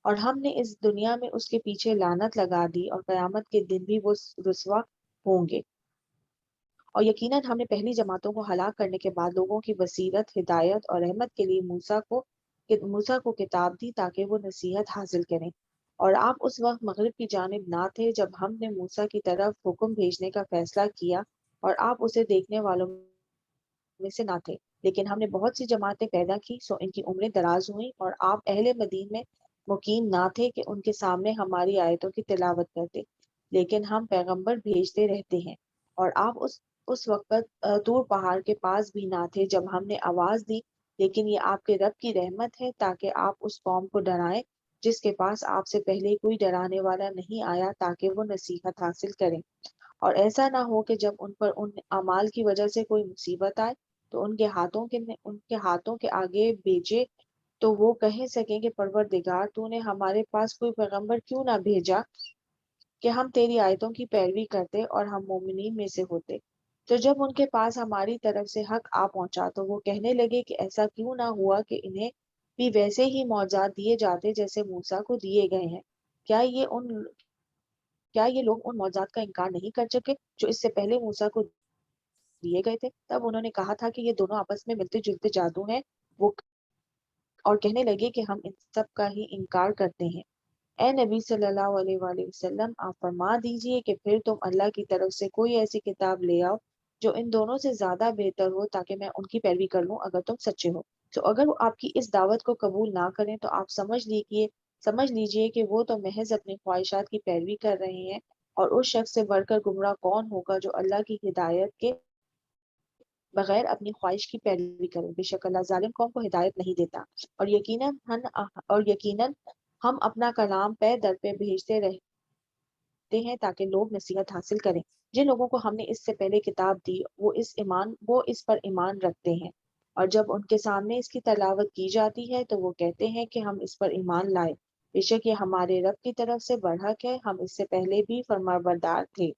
اور ہم نے اس دنیا میں اس کے پیچھے لعنت لگا دی، اور قیامت کے دن بھی وہ رسوا ہوں گے۔ اور یقیناً ہم نے پہلی جماعتوں کو ہلاک کرنے کے بعد لوگوں کی بصیرت، ہدایت اور رحمت کے لیے موسیٰ کو کتاب دی تاکہ وہ نصیحت حاصل کریں۔ اور آپ اس وقت مغرب کی جانب نہ تھے جب ہم نے موسیٰ کی طرف حکم بھیجنے کا فیصلہ کیا، اور آپ اسے دیکھنے والوں میں سے نہ تھے، لیکن ہم نے بہت سی جماعتیں پیدا کی، سو ان کی عمریں دراز ہوئیں، اور آپ اہل مدین میں مقیم نہ تھے کہ ان کے سامنے ہماری آیتوں کی تلاوت کرتے، لیکن ہم پیغمبر بھیجتے رہتے ہیں۔ اور آپ اس وقت طور پہاڑ کے پاس بھی نہ تھے جب ہم نے آواز دی، لیکن یہ آپ کے رب کی رحمت ہے تاکہ آپ اس قوم کو ڈرائیں جس کے پاس آپ سے پہلے کوئی ڈرانے والا نہیں آیا، تاکہ وہ نصیحت حاصل کریں۔ اور ایسا نہ ہو کہ جب ان پر ان اعمال کی وجہ سے کوئی مصیبت آئے تو ان کے ہاتھوں کے آگے بھیجے تو وہ کہہ سکیں کہ پروردگار، تو نے ہمارے پاس کوئی پیغمبر کیوں نہ بھیجا کہ ہم تیری آیتوں کی پیروی کرتے اور ہم مومنین میں سے ہوتے۔ تو جب ان کے پاس ہماری طرف سے حق آ پہنچا تو وہ کہنے لگے کہ ایسا کیوں نہ ہوا کہ انہیں بھی ویسے ہی معجزات دیے جاتے جیسے موسیٰ کو دیے گئے ہیں۔ کیا یہ لوگ ان معجزات کا انکار نہیں کر سکے جو اس سے پہلے موسیٰ کو دیے گئے تھے؟ تب انہوں نے کہا تھا کہ یہ دونوں آپس میں ملتے جلتے جادو ہیں، وہ اور کہنے لگے کہ ہم ان سب کا ہی انکار کرتے ہیں۔ اے نبی صلی اللہ علیہ وآلہ وسلم آپ فرما دیجئے کہ پھر تم اللہ کی طرف سے کوئی ایسی کتاب لے آؤ جو ان دونوں سے زیادہ بہتر ہو تاکہ میں ان کی پیروی کر لوں اگر تم سچے ہو۔ تو اگر وہ آپ کی اس دعوت کو قبول نہ کریں تو آپ سمجھ لیجئے کہ وہ تو محض اپنی خواہشات کی پیروی کر رہے ہیں، اور اس شخص سے بڑھ کر گمراہ کون ہوگا جو اللہ کی ہدایت کے بغیر اپنی خواہش کی پیروی کرے۔ بے شک اللہ ظالم قوم کو ہدایت نہیں دیتا، اور یقیناً ہم اپنا کلام پے در پہ بھیجتے رہتے ہیں تاکہ لوگ نصیحت حاصل کریں۔ جن لوگوں کو ہم نے اس سے پہلے کتاب دی وہ اس پر ایمان رکھتے ہیں، اور جب ان کے سامنے اس کی تلاوت کی جاتی ہے تو وہ کہتے ہیں کہ ہم اس پر ایمان لائے۔ بے شک یہ ہمارے رب کی طرف سے برحق ہے، ہم اس سے پہلے بھی فرمانبردار تھے۔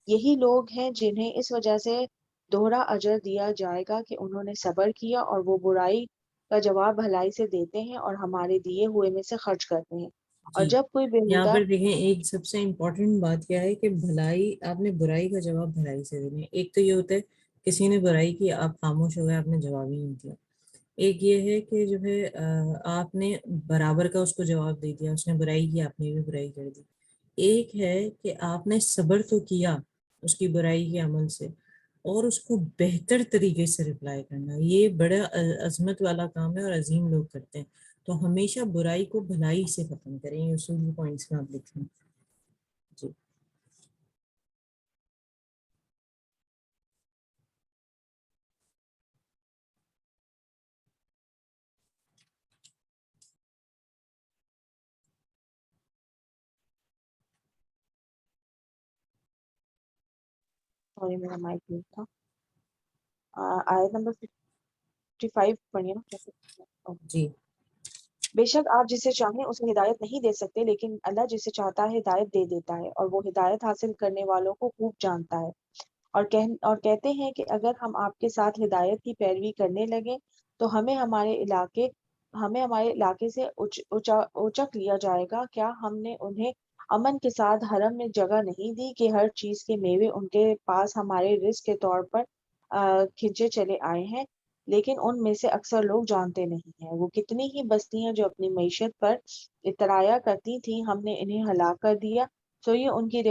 یہی لوگ ہیں جنہیں اس وجہ سے دوہرا اجر دیا جائے گا کہ انہوں نے صبر کیا اور وہ برائی کا جواب بھلائی سے دیتے ہیں اور ہمارے دیے ہوئے میں سے خرچ کرتے ہیں۔ اور جی، جب کوئی یہاں بےہودہ پر دیکھیں ایک سب سے امپورٹنٹ بات کیا ہے کہ بھلائی، آپ نے برائی کا جواب بھلائی سے دینا ہے۔ ایک تو یہ ہوتا ہے کسی نے برائی کی، آپ خاموش ہو گئے، آپ نے جواب ہی نہیں دیا۔ ایک یہ ہے کہ جو ہے آپ نے برابر کا اس کو جواب دے دیا، اس نے برائی کی آپ نے بھی برائی کر دی۔ ایک ہے کہ آپ نے صبر تو کیا اس کی برائی کے عمل سے، اور اس کو بہتر طریقے سے رپلائی کرنا، یہ بڑا عظمت والا کام ہے اور عظیم لوگ کرتے ہیں۔ تو ہمیشہ برائی کو بھلائی سے ختم کریں، یہ اصولی پوائنٹس میں آپ لکھیں۔ جی سوری میرا مائک نہیں تھا۔ آیت نمبر 55 پڑھیے نا۔ جی بے شک آپ جسے چاہیں اسے ہدایت نہیں دے سکتے، لیکن اللہ جسے چاہتا ہے ہدایت دے دیتا ہے، اور وہ ہدایت حاصل کرنے والوں کو خوب جانتا ہے۔ اور کہتے ہیں کہ اگر ہم آپ کے ساتھ ہدایت کی پیروی کرنے لگیں تو ہمیں ہمارے علاقے سے اوچک لیا جائے گا۔ کیا ہم نے انہیں امن کے ساتھ حرم میں جگہ نہیں دی کہ ہر چیز کے میوے ان کے پاس ہمارے رزق کے طور پر کھنچے چلے آئے ہیں؟ لیکن ان میں سے اکثر لوگ جانتے نہیں ہیں۔ وہ کتنی ہی بستیاں جو اپنی معیشت پر اترایا کرتی تھیں ہم نے انہیں ہلاک کر دیا۔ سو یہ ان کی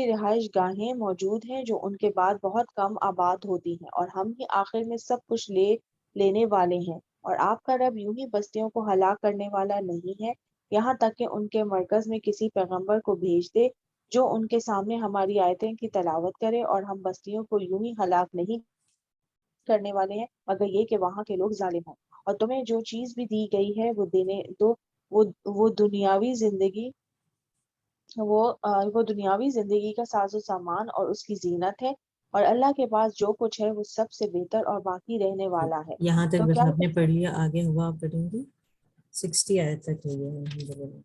رہائش گاہیں موجود ہیں جو ان کے بعد بہت کم آباد ہوتی ہیں، اور ہم ہی آخر میں سب کچھ لینے والے ہیں۔ اور آپ کا رب یوں ہی بستیوں کو ہلاک کرنے والا نہیں ہے، یہاں تک کہ ان کے مرکز میں کسی پیغمبر کو بھیج دے جو ان کے سامنے ہماری آیتیں کی تلاوت کرے، اور ہم بستیوں کو یوں ہی ہلاک نہیں کرنے والے ہیں مگر یہ کہ وہاں کے لوگ ظالم ہوں۔ اور تمہیں جو چیز بھی دی گئی ہے وہ دینے دو، وہ دنیاوی زندگی وہ دنیاوی زندگی کا ساز و سامان اور اس کی زینت ہے، اور اللہ کے پاس جو کچھ ہے وہ سب سے بہتر اور باقی رہنے جی، والا ہے۔ یہاں تک تو بس کیا آپ نے پڑھ لیا، آگے ہوا آپ پڑھیں گی 60 آیت تک ہو گیا ہے الحمدللہ۔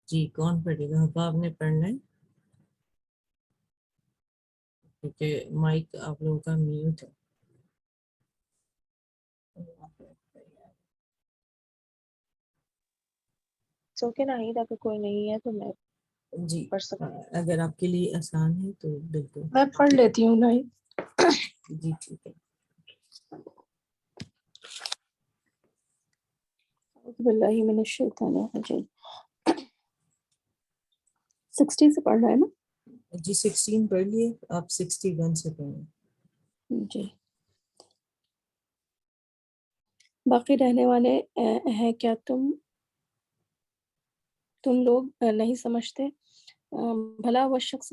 جی کون پڑھے گا؟ حفا آپ نے پڑھنا ہے کیونکہ مائک آپ لوگوں کا میوٹ ہے۔ سو کے نہیں تھا کہ کوئی نہیں ہے تو میں جی پڑھ سکتی اگر آپ کے لیے آسان ہے تو بالکل ہوں، میں پڑھ لیتی ہوں نہیں۔ جی ٹھیک ہے۔ اعوذ باللہ من الشیطان الرجیم۔ 60 سے پڑھ رہا ہے نا؟ جی 16 پڑھ لیے، آپ 61 سے پڑھیں۔ جی، باقی رہنے والے ہیں، کیا تم لوگ نہیں سمجھتے؟ بھلا وہ شخص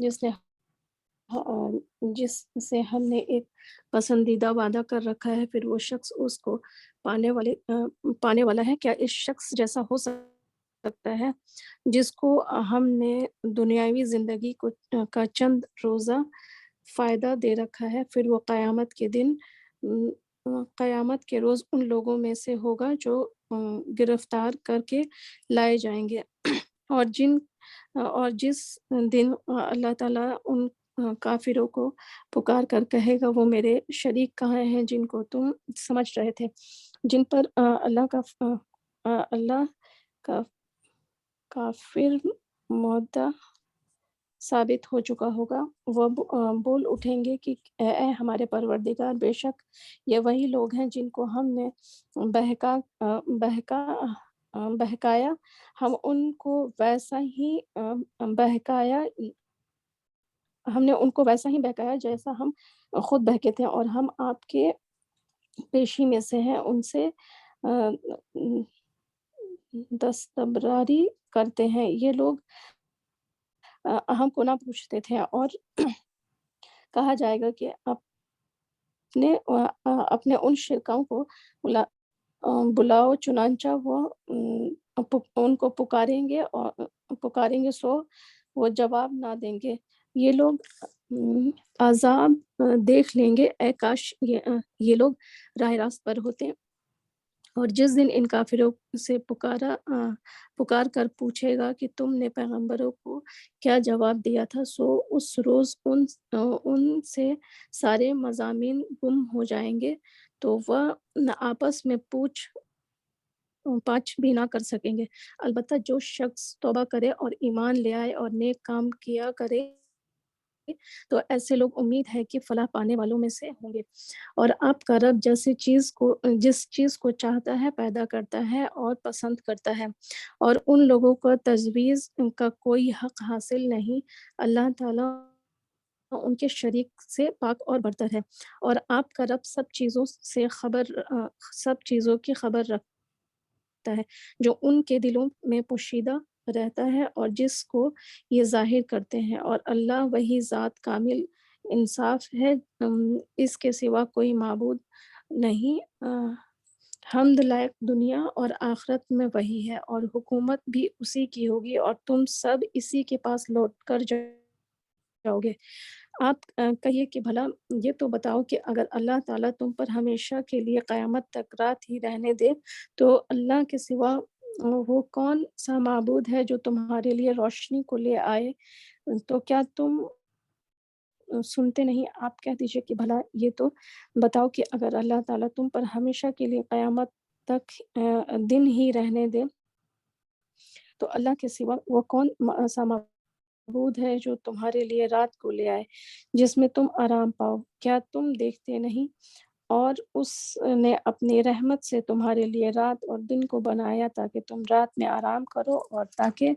جس سے ہم نے ایک پسندیدہ وعدہ کر رکھا ہے، پھر وہ شخص اس کو پانے والا ہے؟ کیا اس شخص جیسا ہو سکتا ہے جس کو ہم نے دنیاوی زندگی کا چند روزہ فائدہ دے رکھا ہے، پھر وہ قیامت کے روز ان لوگوں میں سے ہوگا جو گرفتار کر کے لائے جائیں گے، اور جس دن اللہ تعالیٰ ان کافروں کو پکار کر کہے گا وہ میرے شریک کہاں ہیں جن کو تم سمجھ رہے تھے، جن پر اللہ کا کافر ثابت ہو چکا ہوگا۔ وہ بول اٹھیں گے کہ اے ہمارے پروردگار، بے شک یہ وہی لوگ ہیں جن کو ہم نے بہکایا، ہم ان کو ویسا ہی بہکایا جیسا ہم خود بہکے تھے، اور ہم آپ کے پیشی میں سے ہیں، ان سے دستبرداری کرتے ہیں۔ یہ لوگ ہم کو نہ پوچھتے تھے، اور کہا جائے گا کہ اپنے ان شرکاؤں کو بلاؤ، چنانچہ وہ ان کو پکاریں گے سو وہ جواب نہ دیں گے۔ یہ لوگ عذاب دیکھ لیں گے، اے کاش یہ لوگ راہ راست پر ہوتے۔ اور جس دن ان کافروں سے پکار کر پوچھے گا کہ تم نے پیغمبروں کو کیا جواب دیا تھا، سو اس روز ان سے سارے مضامین گم ہو جائیں گے، تو وہ آپس میں پاچھ بھی نہ کر سکیں گے۔ البتہ جو شخص توبہ کرے اور ایمان لے آئے اور نیک کام کیا کرے تو ایسے لوگ امید ہے کہ فلاح پانے والوں میں سے ہوں گے۔ اور آپ کا رب جس چیز کو چاہتا ہے پیدا کرتا ہے اور پسند کرتا ہے، اور ان لوگوں کو تجویز کا کوئی حق حاصل نہیں۔ اللہ تعالیٰ ان کے شریک سے پاک اور برتر ہے، اور آپ کا رب سب چیزوں کی خبر رکھتا ہے جو ان کے دلوں میں پوشیدہ رہتا ہے اور جس کو یہ ظاہر کرتے ہیں، اور اللہ وہی ذات کامل انصاف ہے، اس کے سوا کوئی معبود نہیں۔ حمد لائق دنیا اور آخرت میں وہی ہے، اور حکومت بھی اسی کی ہوگی، اور تم سب اسی کے پاس لوٹ کر جاؤ گے۔ آپ کہیے کہ بھلا یہ تو بتاؤ کہ اگر اللہ تعالیٰ تم پر ہمیشہ کے لیے قیامت تک رات ہی رہنے دے تو اللہ کے سوا وہ کون سا معبود ہے جو تمہارے لیے روشنی کو لے آئے، تو کیا تم سنتے نہیں؟ آپ کہہ دیجئے کہ بھلا یہ تو بتاؤ کہ اگر اللہ تعالیٰ تم پر ہمیشہ کے لیے قیامت تک دن ہی رہنے دے تو اللہ کے سوا وہ کون سا معبود ہے جو تمہارے لیے رات کو لے آئے جس میں تم آرام پاؤ۔ کیا تم دیکھتے نہیں؟ اور اس نے اپنی رحمت سے تمہارے لیے رات اور دن کو بنایا تاکہ تم رات میں آرام کرو اور تاکہ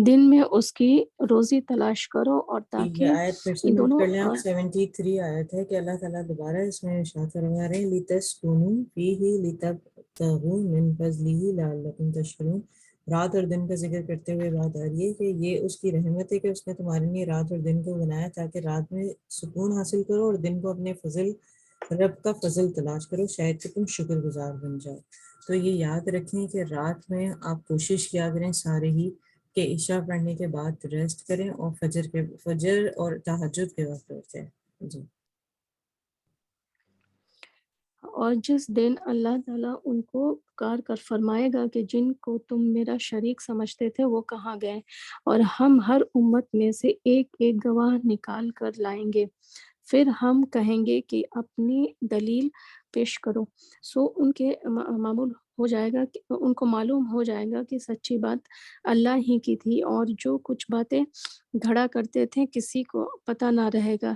دن میں اس کی روزی تلاش کرو، اور یہ تاکہ آیت پھر سے یہ نوٹ دونوں کر لیں آپ، 73 آیت ہے کہ اللہ تعالیٰ دوبارہ اس میں ارشاد فرما رہے ہیں لِتَسْكُنُوا فِيهِ لِتَبْتَغُوا مِنْ فَضْلِهِ لَعَلَّكُمْ تَشْكُرُونَ۔ رات اور دن کا ذکر کرتے ہوئے بات آ رہی ہے کہ یہ اس کی رحمت ہے کہ اس نے تمہارے لیے رات اور دن کو بنایا تاکہ رات میں سکون حاصل کرو اور دن کو اپنے رب کا فضل تلاش کرو، شاید کہ تم شکر گزار بن جاؤ۔ تو یہ یاد رکھیں کہ رات میں آپ کوشش کیا کریں سارے ہی کہ عشاء پڑھنے کے بعد ریسٹ کریں اور فجر اور تہجد کے وقت اٹھیں۔ جی۔ اور جس دن اللہ تعالیٰ ان کو پکار کر فرمائے گا کہ جن کو تم میرا شریک سمجھتے تھے وہ کہاں گئے، اور ہم ہر امت میں سے ایک ایک گواہ نکال کر لائیں گے، پھر ہم کہیں گے کہ اپنی دلیل پیش کرو، سو ان کے ان کو معلوم ہو جائے گا کہ سچی بات اللہ ہی کی تھی، اور جو کچھ باتیں گھڑا کرتے تھے کسی کو پتہ نہ رہے گا۔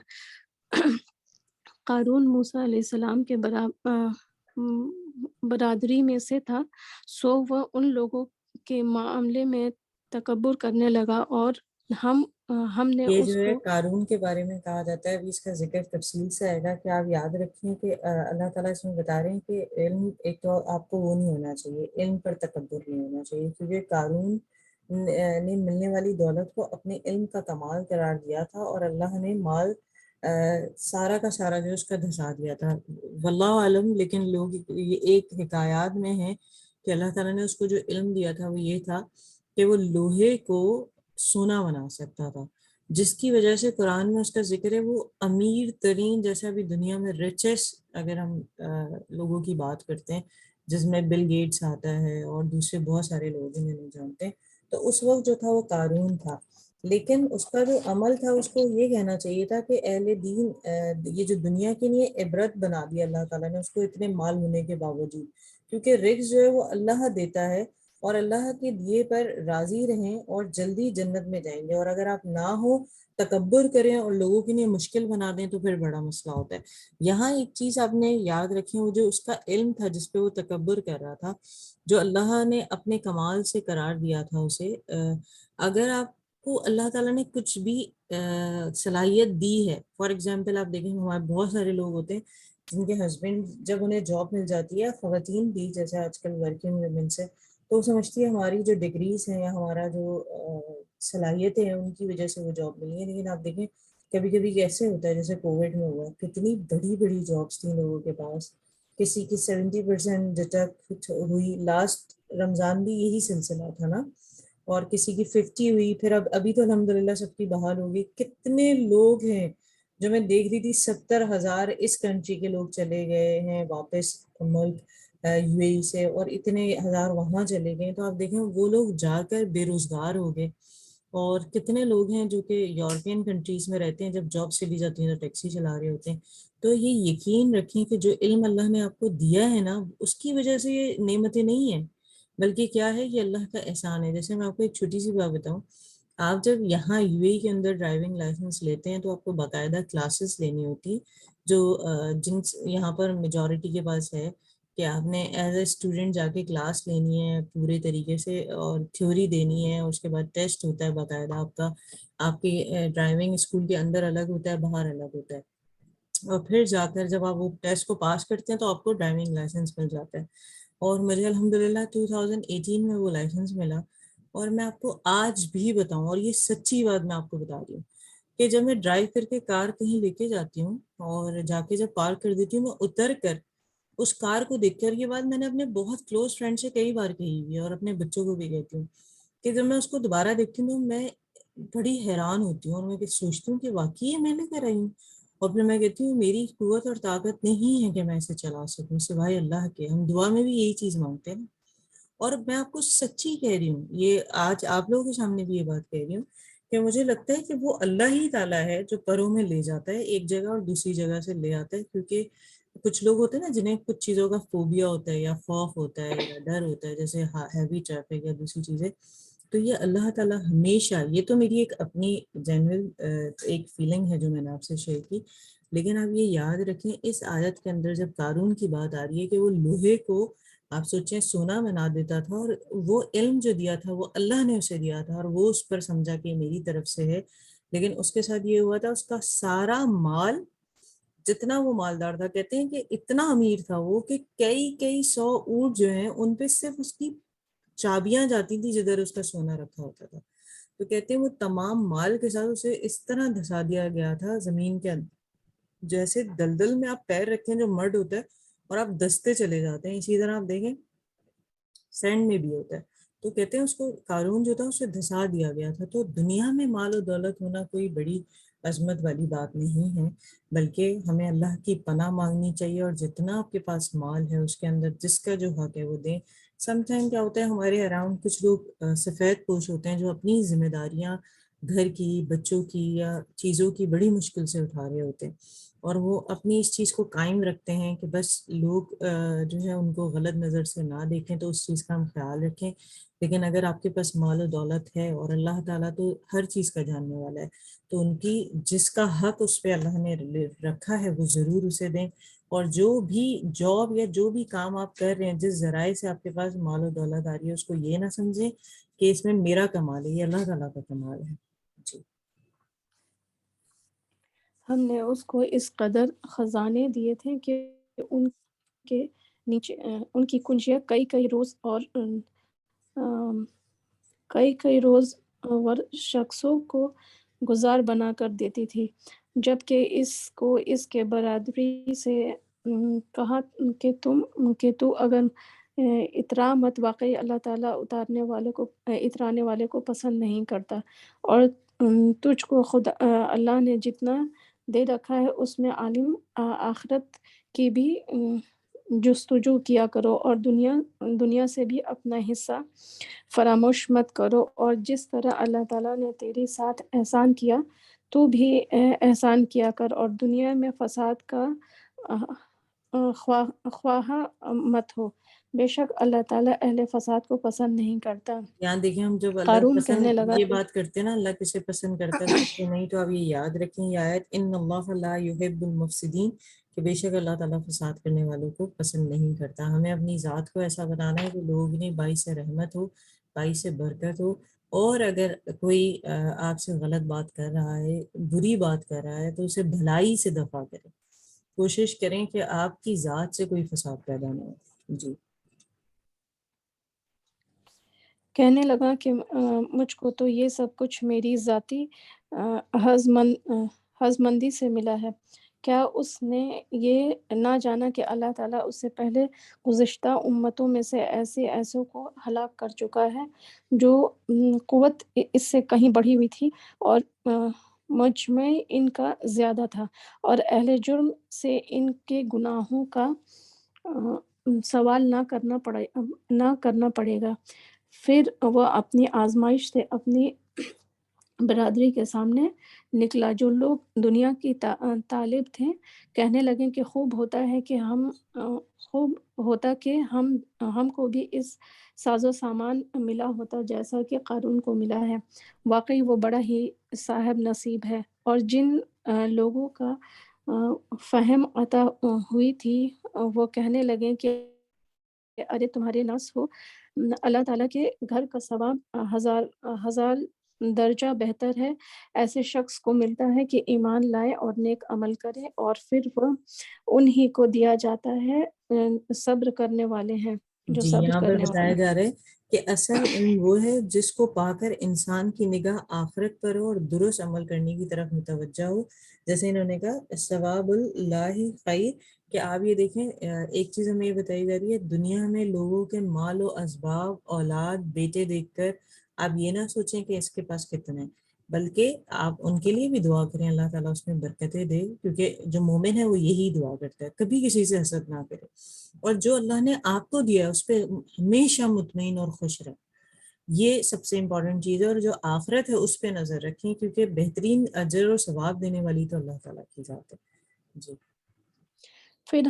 قارون موسیٰ علیہ السلام کے برادری میں سے تھا، سو وہ ان لوگوں کے معاملے میں تکبر کرنے لگا، اور ہم نے یہ اس جو ہے کو قارون کے بارے میں کہا جاتا ہے، ابھی اس کا ذکر تفصیل سے آئے گا کہ آپ یاد رکھیں کہ اللہ تعالیٰ اس میں بتا رہے ہیں کہ علم ایک تو آپ کو وہ نہیں ہونا چاہیے، علم پر تکبر نہیں ہونا چاہیے، کیونکہ قارون نے ملنے والی دولت کو اپنے علم کا کمال قرار دیا تھا اور اللہ نے مال سارا کا سارا جو اس کا دھسا دیا تھا، واللہ عالم۔ لیکن لوگ یہ ایک حکایات میں ہے کہ اللہ تعالیٰ نے اس کو جو علم دیا تھا وہ یہ تھا کہ وہ لوہے کو سونا بنا سکتا تھا، جس کی وجہ سے قرآن میں اس کا ذکر ہے وہ امیر ترین، جیسے ابھی دنیا میں ریچسٹ اگر ہم لوگوں کی بات کرتے ہیں جس میں بل گیٹس آتا ہے اور دوسرے بہت سارے لوگ انہیں نہیں جانتے، تو اس وقت جو تھا وہ قارون تھا۔ لیکن اس کا جو عمل تھا اس کو یہ کہنا چاہیے تھا کہ اہل دین یہ جو دنیا کے لیے عبرت بنا دیا اللہ تعالیٰ نے اس کو اتنے مال ہونے کے باوجود، کیونکہ رزق جو ہے وہ اللہ دیتا ہے، اور اللہ کے دیے پر راضی رہیں اور جلدی جنت میں جائیں گے. اور اگر آپ نہ ہو تکبر کریں اور لوگوں کے لیے مشکل بنا دیں تو پھر بڑا مسئلہ ہوتا ہے. یہاں ایک چیز آپ نے یاد رکھی، وہ جو اس کا علم تھا جس پہ وہ تکبر کر رہا تھا، جو اللہ نے اپنے کمال سے قرار دیا تھا اسے. اگر آپ کو اللہ تعالیٰ نے کچھ بھی صلاحیت دی ہے، فار ایگزامپل آپ دیکھیں ہمارے بہت سارے لوگ ہوتے ہیں جن کے ہسبینڈ جب انہیں جاب مل جاتی ہے، خواتین بھی جیسے آج کل ورکنگ ویمن سے، تو وہ سمجھتی ہے ہماری جو ڈگریز ہیں یا ہمارا جو صلاحیتیں ہیں ان کی وجہ سے وہ جاب ملی ہے. لیکن آپ دیکھیں کبھی کبھی کیسے ہوتا ہے، جیسے کووڈ میں ہوا، کتنی بڑی بڑی جابس تھیں لوگوں کے پاس، کسی کی 70% ڈٹیکٹ ہوئی. لاسٹ رمضان بھی یہی سلسلہ تھا نا، اور کسی کی 50 ہوئی. پھر ابھی تو الحمدللہ سب کی بحال ہوگی. کتنے لوگ ہیں جو میں دیکھ رہی تھی، 70,000 اس کنٹری کے لوگ چلے گئے ہیں واپس ملک یو اے ای سے، اور اتنے ہزار وہاں چلے گئے. تو آپ دیکھیں وہ لوگ جا کر بے روزگار ہو گئے. اور کتنے لوگ ہیں جو کہ یورپین کنٹریز میں رہتے ہیں، جب جاب چلی جاتی ہیں تو ٹیکسی چلا رہے ہوتے ہیں. تو یہ یقین رکھیں کہ جو علم اللہ نے آپ کو دیا ہے نا، اس کی وجہ سے یہ نعمتیں نہیں ہیں، بلکہ کیا ہے، یہ اللہ کا احسان ہے. جیسے میں آپ کو ایک چھوٹی سی بات بتاؤں، آپ جب یہاں یو اے کے اندر ڈرائیونگ لائسنس لیتے ہیں تو آپ کو باقاعدہ کلاسز لینی ہوتی، جو جن یہاں پر میجورٹی کے پاس ہے کہ آپ نے ایز اے اسٹوڈنٹ جا کے کلاس لینی ہے پورے طریقے سے، اور تھیوری دینی ہے. اس کے بعد ٹیسٹ ہوتا ہے باقاعدہ آپ کا، آپ کی ڈرائیونگ اسکول کے اندر الگ ہوتا ہے، باہر الگ ہوتا ہے. اور پھر جا کر جب آپ وہ ٹیسٹ کو پاس کرتے ہیں تو آپ کو ڈرائیونگ لائسنس مل جاتا ہے. اور مجھے الحمدللہ 2018 میں وہ لائسنس ملا. اور میں آپ کو آج بھی بتاؤں، اور یہ سچی بات میں آپ کو بتا رہی ہوں، کہ جب میں ڈرائیو کر کے کار کہیں لے کے جاتی ہوں اور جا کے جب پارک کر دیتی ہوں، میں اتر کر اس کار کو دیکھ کر، یہ بات میں نے اپنے بہت کلوز فرینڈ سے کئی بار کہی ہوئی ہے اور اپنے بچوں کو بھی کہتی ہوں، کہ جب میں اس کو دوبارہ دیکھتی ہوں تو میں بڑی حیران ہوتی ہوں، اور میں سوچتی ہوں کہ واقعی میں نے کر رہی ہوں. اور پھر میں کہتی ہوں میری قوت اور طاقت نہیں ہے کہ میں اسے چلا سکوں سوائے اللہ کے. ہم دعا میں بھی یہی چیز مانگتے ہیں. اور میں آپ کو سچی کہہ رہی ہوں، یہ آج آپ لوگوں کے سامنے بھی یہ بات کہہ رہی ہوں، کہ مجھے لگتا ہے کہ وہ اللہ ہی تعالیٰ ہے جو پروں میں لے جاتا ہے ایک جگہ اور دوسری جگہ سے لے آتا ہے. کیونکہ کچھ لوگ ہوتے ہیں نا جنہیں کچھ چیزوں کا فوبیا ہوتا ہے یا خوف ہوتا ہے یا ڈر ہوتا ہے، جیسے ہیوی ٹریفک یا دوسری چیزیں، تو یہ اللہ تعالیٰ ہمیشہ، یہ تو میری ایک اپنی جنرل ایک فیلنگ ہے جو میں نے آپ سے شیئر کی، لیکن آپ یہ یاد رکھیں اس آیت کے اندر جب قارون کی بات آ رہی ہے کہ وہ لوہے کو آپ سوچیں سونا بنا دیتا تھا، اور وہ علم جو دیا تھا وہ اللہ نے اسے دیا تھا، اور وہ اس پر سمجھا کہ میری طرف سے ہے. لیکن اس کے ساتھ یہ ہوا تھا، اس کا سارا مال، جتنا وہ مالدار تھا، کہتے ہیں کہ اتنا امیر تھا وہ کہ کئی کئی 100 اونٹ جو ہیں ان پہ صرف اس کی چابیاں جاتی تھی جدھر اس کا سونا رکھا ہوتا تھا. تو کہتے ہیں وہ تمام مال کے ساتھ اسے اس طرح دھسا دیا گیا تھا زمین کے اندر، جیسے دلدل میں آپ پیر رکھیں جو مرڈ ہوتا ہے اور آپ دستے چلے جاتے ہیں، اسی طرح آپ دیکھیں سینڈ میں بھی ہوتا ہے. تو کہتے ہیں اس کو قارون جو تھا اسے دھسا دیا گیا تھا. تو دنیا میں مال و دولت ہونا کوئی بڑی عظمت والی بات نہیں ہے، بلکہ ہمیں اللہ کی پناہ مانگنی چاہیے، اور جتنا آپ کے پاس مال ہے اس کے اندر جس کا جو حق ہے وہ دیں. سم ٹائم کیا ہوتا ہے ہمارے اراؤنڈ کچھ لوگ سفید پوش ہوتے ہیں جو اپنی ذمہ داریاں گھر کی، بچوں کی یا چیزوں کی بڑی مشکل سے اٹھا رہے ہوتے ہیں، اور وہ اپنی اس چیز کو قائم رکھتے ہیں کہ بس لوگ جو ہے ان کو غلط نظر سے نہ دیکھیں، تو اس چیز کا ہم خیال رکھیں. لیکن اگر آپ کے پاس مال و دولت ہے، اور اللہ تعالیٰ تو ہر چیز کا جاننے والا ہے، تو ان کی جس کا حق اس پہ اللہ نے رکھا ہے وہ ضرور اسے دیں. اور جو بھی جاب یا جو بھی کام آپ کر رہے ہیں، جس ذرائع سے آپ کے پاس مال و دولت آ رہی ہے، اس کو یہ نہ سمجھیں کہ اس میں میرا کمال ہے، یہ اللہ تعالیٰ کا کمال ہے. جی. ہم نے اس کو اس قدر خزانے دیے تھے کہ ان کے نیچے ان کی کنجیاں کئی کئی روز اور شخصوں کو گزار بنا کر دیتی تھی، جبکہ اس کو اس کے برادری سے کہا کہ تو اگر اترا مت، واقعی اللہ تعالیٰ اترانے والے کو پسند نہیں کرتا، اور تجھ کو خود اللہ نے جتنا دے رکھا ہے اس میں عالم آخرت کی بھی جستجو کیا کرو، اور دنیا سے بھی اپنا حصہ فراموش مت کرو، اور جس طرح اللہ تعالیٰ نے تیرے ساتھ احسان کیا تو بھی احسان کیا کر، اور دنیا میں فساد کا خواہ مت ہو. بے شک اللہ تعالیٰ اہل فساد کو پسند نہیں کرتا۔ یہاں دیکھیں ہم جب اللہ قارون کہنے پسند لگا یہ کہ بات کرتے ہیں نا اللہ کسے پسند کرتا ہے کسے نہیں، تو آپ یہ یاد رکھیں یہ آیت ان اللہ لا یحب المفسدین، کہ بے شک اللہ تعالیٰ فساد کرنے والوں کو پسند نہیں کرتا۔ ہمیں اپنی ذات کو ایسا بنانا ہے کہ لوگ نہیں باعث رحمت ہو، باعث برکت ہو، اور اگر کوئی آپ سے غلط بات کر رہا ہے، بری بات کر رہا ہے، تو اسے بھلائی سے دفع کریں، کوشش کریں کہ آپ کی ذات سے کوئی فساد پیدا نہ ہو۔ جی کہنے لگا کہ مجھ کو تو یہ سب کچھ میری ذاتی ہضمندی سے ملا ہے، کیا اس نے یہ نہ جانا کہ اللہ تعالیٰ اس سے پہلے گزشتہ امتوں میں سے ایسوں کو ہلاک کر چکا ہے جو قوت اس سے کہیں بڑھی ہوئی تھی اور مجمع ان کا زیادہ تھا، اور اہل جرم سے ان کے گناہوں کا سوال نہ کرنا پڑے گا۔ پھر وہ اپنی آزمائش سے اپنی برادری کے سامنے نکلا، جو لوگ دنیا کی طالب تھے، کہنے لگے کہ خوب ہوتا کہ ہم کو بھی اس ساز و سامان ملا ہوتا جیسا کہ قارون کو ملا ہے، واقعی وہ بڑا ہی صاحب نصیب ہے۔ اور جن لوگوں کا فہم عطا ہوئی تھی وہ کہنے لگے کہ ارے تمہارے ناس ہو، اللہ تعالیٰ کے گھر کا ثواب ہزار درجہ بہتر ہے ایسے شخص کو ملتا ہے کہ ایمان لائے اور نیک عمل کرے، اور پھر وہ انہی کو دیا جاتا ہے صبر کرنے والے ہیں جو جی صبر یہاں پر کرنے والے بتایا ہیں۔ جا رہا ہے کہ اصل علم وہ ہے جس کو پا کر انسان کی نگاہ آخرت پر ہو اور درست عمل کرنے کی طرف متوجہ ہو، جیسے انہوں نے کہا ثواب اللہ خیر، کہ آپ یہ دیکھیں ایک چیز ہمیں یہ بتائی جا رہی ہے دنیا میں لوگوں کے مال و اسباب، اولاد، بیٹے دیکھ کر آپ یہ نہ سوچیں کہ اس کے پاس کتنے، بلکہ آپ ان کے لیے بھی دعا کریں اللہ تعالیٰ اس میں برکتیں دے، کیونکہ جو مومن ہے وہ یہی دعا کرتا ہے، کبھی کسی سے حسد نہ کرے، اور جو اللہ نے آپ کو دیا اس پہ ہمیشہ مطمئن اور خوش رہے، یہ سب سے امپورٹنٹ چیز ہے، اور جو آخرت ہے اس پہ نظر رکھیں کیونکہ بہترین اجر اور ثواب دینے والی تو اللہ تعالیٰ کی ذات ہے۔ جی پھر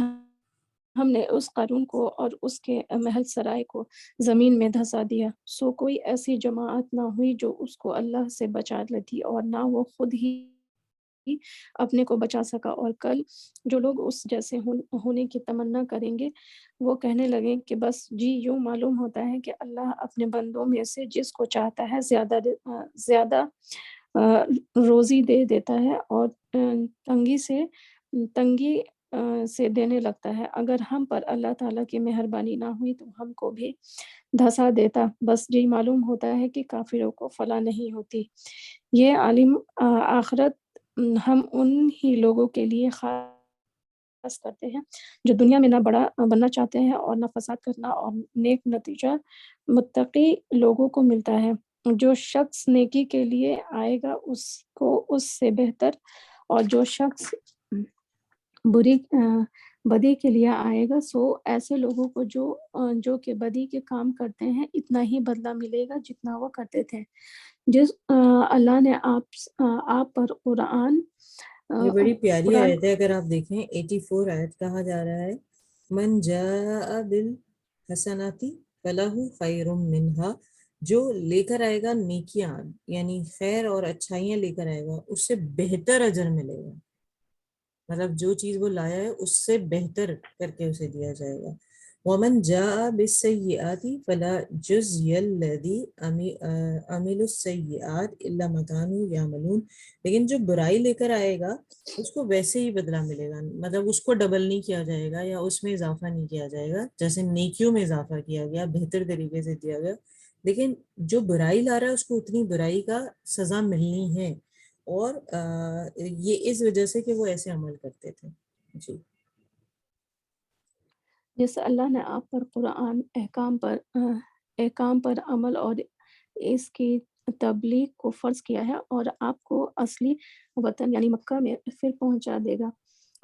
ہم نے اس قارون کو اور اس کے محل سرائے کو زمین میں دھسا دیا، سو کوئی ایسی جماعت نہ ہوئی جو اس کو اللہ سے بچا لیتی، اور نہ وہ خود ہی اپنے کو بچا سکا۔ اور کل جو لوگ اس جیسے ہونے کی تمنا کریں گے وہ کہنے لگیں کہ بس جی یوں معلوم ہوتا ہے کہ اللہ اپنے بندوں میں سے جس کو چاہتا ہے زیادہ روزی دے دیتا ہے اور تنگی سے دینے لگتا ہے۔ اگر ہم پر اللہ تعالیٰ کی مہربانی نہ ہوئی تو ہم کو بھی دھسا دیتا، بس جی معلوم ہوتا ہے کہ کافروں کو فلاح نہیں ہوتی۔ یہ عالم آخرت ہم ان ہی لوگوں کے لیے خاص کرتے ہیں جو دنیا میں نہ بڑا بننا چاہتے ہیں اور نہ فساد کرنا، اور نیک نتیجہ متقی لوگوں کو ملتا ہے۔ جو شخص نیکی کے لیے آئے گا اس کو اس سے بہتر، اور جو شخص بدی کے لیے آئے گا سو ایسے لوگوں کو جو کہ بدی کے کام کرتے ہیں اتنا ہی بدلہ ملے گا جتنا وہ کرتے تھے۔ جس اللہ نے آپ پر یہ بڑی پیاری قرآن آیت ہے، اگر آپ دیکھیں 84 آیت کہا جا رہا ہے من جاء بالحسناتی فلہ خیر منہا، جو لے کر آئے گا نیکیاں یعنی خیر اور اچھائیاں لے کر آئے گا اس سے بہتر اجر ملے گا، مطلب جو چیز وہ لایا ہے اس سے بہتر کر کے اسے دیا جائے گا۔ ومن جاء بالسیئات فلا جزی الذی عملوا السیئات الا ما كانوا یعملون، لیکن جو برائی لے کر آئے گا اس کو ویسے ہی بدلہ ملے گا، مطلب اس کو ڈبل نہیں کیا جائے گا یا اس میں اضافہ نہیں کیا جائے گا، جیسے نیکیوں میں اضافہ کیا گیا بہتر طریقے سے دیا گیا، لیکن جو برائی لا رہا ہے اس کو اتنی برائی کا سزا ملنی ہے، اور یہ اس وجہ سے کہ وہ ایسے عمل کرتے تھے۔ جی جس اللہ نے آپ پر قرآن احکام پر عمل اور اس کی تبلیغ کو فرض کیا ہے اور آپ کو اصلی وطن یعنی مکہ میں پھر پہنچا دے گا،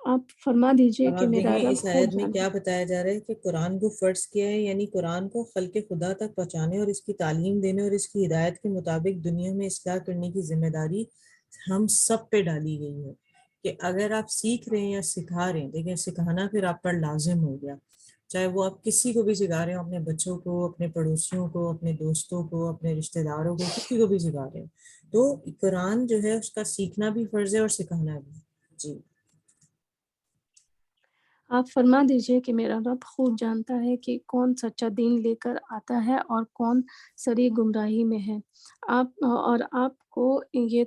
آپ فرما دیجئے اب کہ آپ میرا دیکھیں رب اس خوب آیت میں جانتا کیا بتایا جا رہا ہے کہ قرآن کو فرض کیا ہے، یعنی قرآن کو خلق خدا تک پہنچانے اور اس کی تعلیم دینے اور اس کی ہدایت کے مطابق دنیا میں اصلاح کرنے کی ذمہ داری ہم سب پہ ڈالی گئی ہے، کہ اگر آپ سیکھ رہے ہیں یا سکھا رہے ہیں، دیکھیں سکھانا پھر آپ پر لازم ہو گیا، چاہے وہ آپ کسی کو بھی سکھا رہے ہو، اپنے بچوں کو، اپنے پڑوسیوں کو، اپنے دوستوں کو، اپنے رشتہ داروں کو، کسی کو بھی سکھا رہے ہو، تو قرآن جو ہے اس کا سیکھنا بھی فرض ہے اور سکھانا بھی. جی آپ فرما دیجئے کہ میرا رب خوب جانتا ہے کہ کون سچا دین لے کر آتا ہے اور کون سری گمراہی میں ہے. آپ کو یہ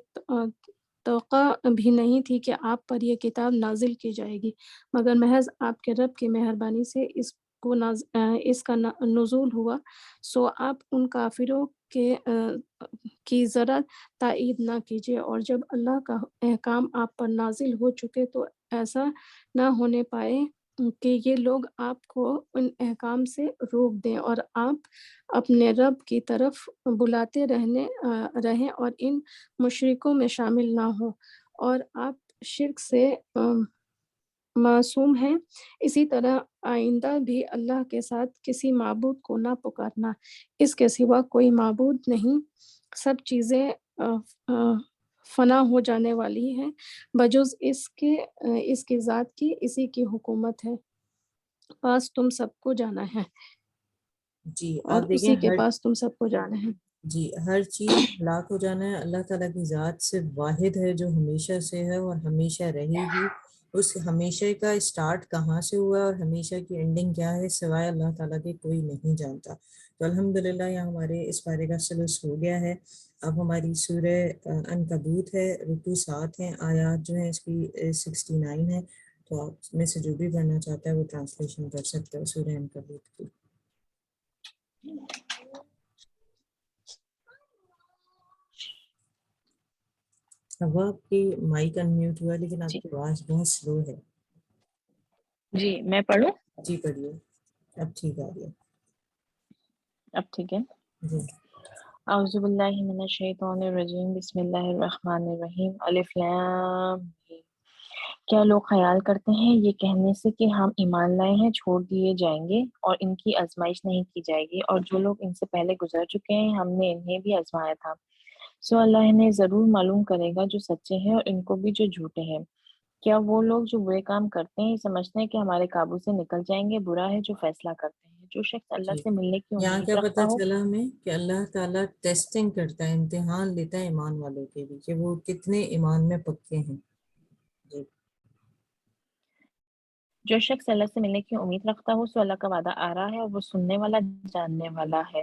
توقع بھی نہیں تھی کہ آپ پر یہ کتاب نازل کی جائے گی، مگر محض آپ کے رب کی مہربانی سے اس کا نزول ہوا. سو آپ ان کافروں کی ذرا تائید نہ کیجیے، اور جب اللہ کا احکام آپ پر نازل ہو چکے تو ایسا نہ ہونے پائے کہ یہ لوگ آپ کو ان احکام سے روک دیں اور آپ اپنے رب کی طرف بلاتے رہیں اور ان مشرکوں میں شامل نہ ہوں، اور آپ شرک سے معصوم ہیں. اسی طرح آئندہ بھی اللہ کے ساتھ کسی معبود کو نہ پکارنا، اس کے سوا کوئی معبود نہیں. سب چیزیں فنا ہو جانے والی ہیں بجز اس کی ذات کی، اسی کی حکومت ہے، پاس تم سب کو جانا ہے، جی اور آپ دیکھیں اسی کے پاس تم سب کو جانا ہے. جی ہر چیز ہلاک ہو جانا ہے. اللہ تعالیٰ کی ذات سے واحد ہے جو ہمیشہ سے ہے اور ہمیشہ رہے گی. اس ہمیشہ کا اسٹارٹ کہاں سے ہوا ہے اور ہمیشہ کی اینڈنگ کیا ہے سوائے اللہ تعالیٰ کے کوئی نہیں جانتا. تو الحمدللہ یہاں ہمارے اس بارے کا سلسلہ ہو گیا ہے. اب ہماری سورہ عنکبوت ہے، رکوع 7 ہیں، آیات جو ہیں اس کی 69 ہے. تو آپ میں سے جو بھی پڑھنا چاہتا ہے وہ ٹرانسلیشن کر سکتا ہے سورہ عنکبوت کی. اب آپ کی مائک انمیوٹ ہوا ہے لیکن آپ جی کی آواز بہت سلو ہے. جی میں پڑھوں؟ جی پڑھیے، اب ٹھیک آ رہی ہے. اب ٹھیک ہے. جی اعوذ باللہ من الشیطان الرجیم، بسم اللہ الرحمن الرحیم. الف لام میم. کیا لوگ خیال کرتے ہیں یہ کہنے سے کہ ہم ایمان لائے ہیں چھوڑ دیے جائیں گے اور ان کی آزمائش نہیں کی جائے گی؟ اور جو لوگ ان سے پہلے گزر چکے ہیں ہم نے انہیں بھی آزمایا تھا، سو اللہ انہیں ضرور معلوم کرے گا جو سچے ہیں اور ان کو بھی جو جھوٹے ہیں. کیا وہ لوگ جو برے کام کرتے ہیں سمجھتے ہیں کہ ہمارے قابو سے نکل جائیں گے؟ برا ہے جو فیصلہ کرتے ہیں. جو شخص اللہ جی سے ملنے کی یہاں امید کیا رکھتا پتہ ہو. چلا ہمیں کہ اللہ تعالیٰ ٹیسٹنگ کرتا ہے، امتحان لیتا ہے ایمان والوں کے بھی کہ وہ کتنے ایمان میں پکے ہیں. جی جو شخص اللہ سے ملنے کی امید رکھتا ہو سو اللہ کا وعدہ آ رہا ہے اور وہ سننے والا جاننے والا ہے.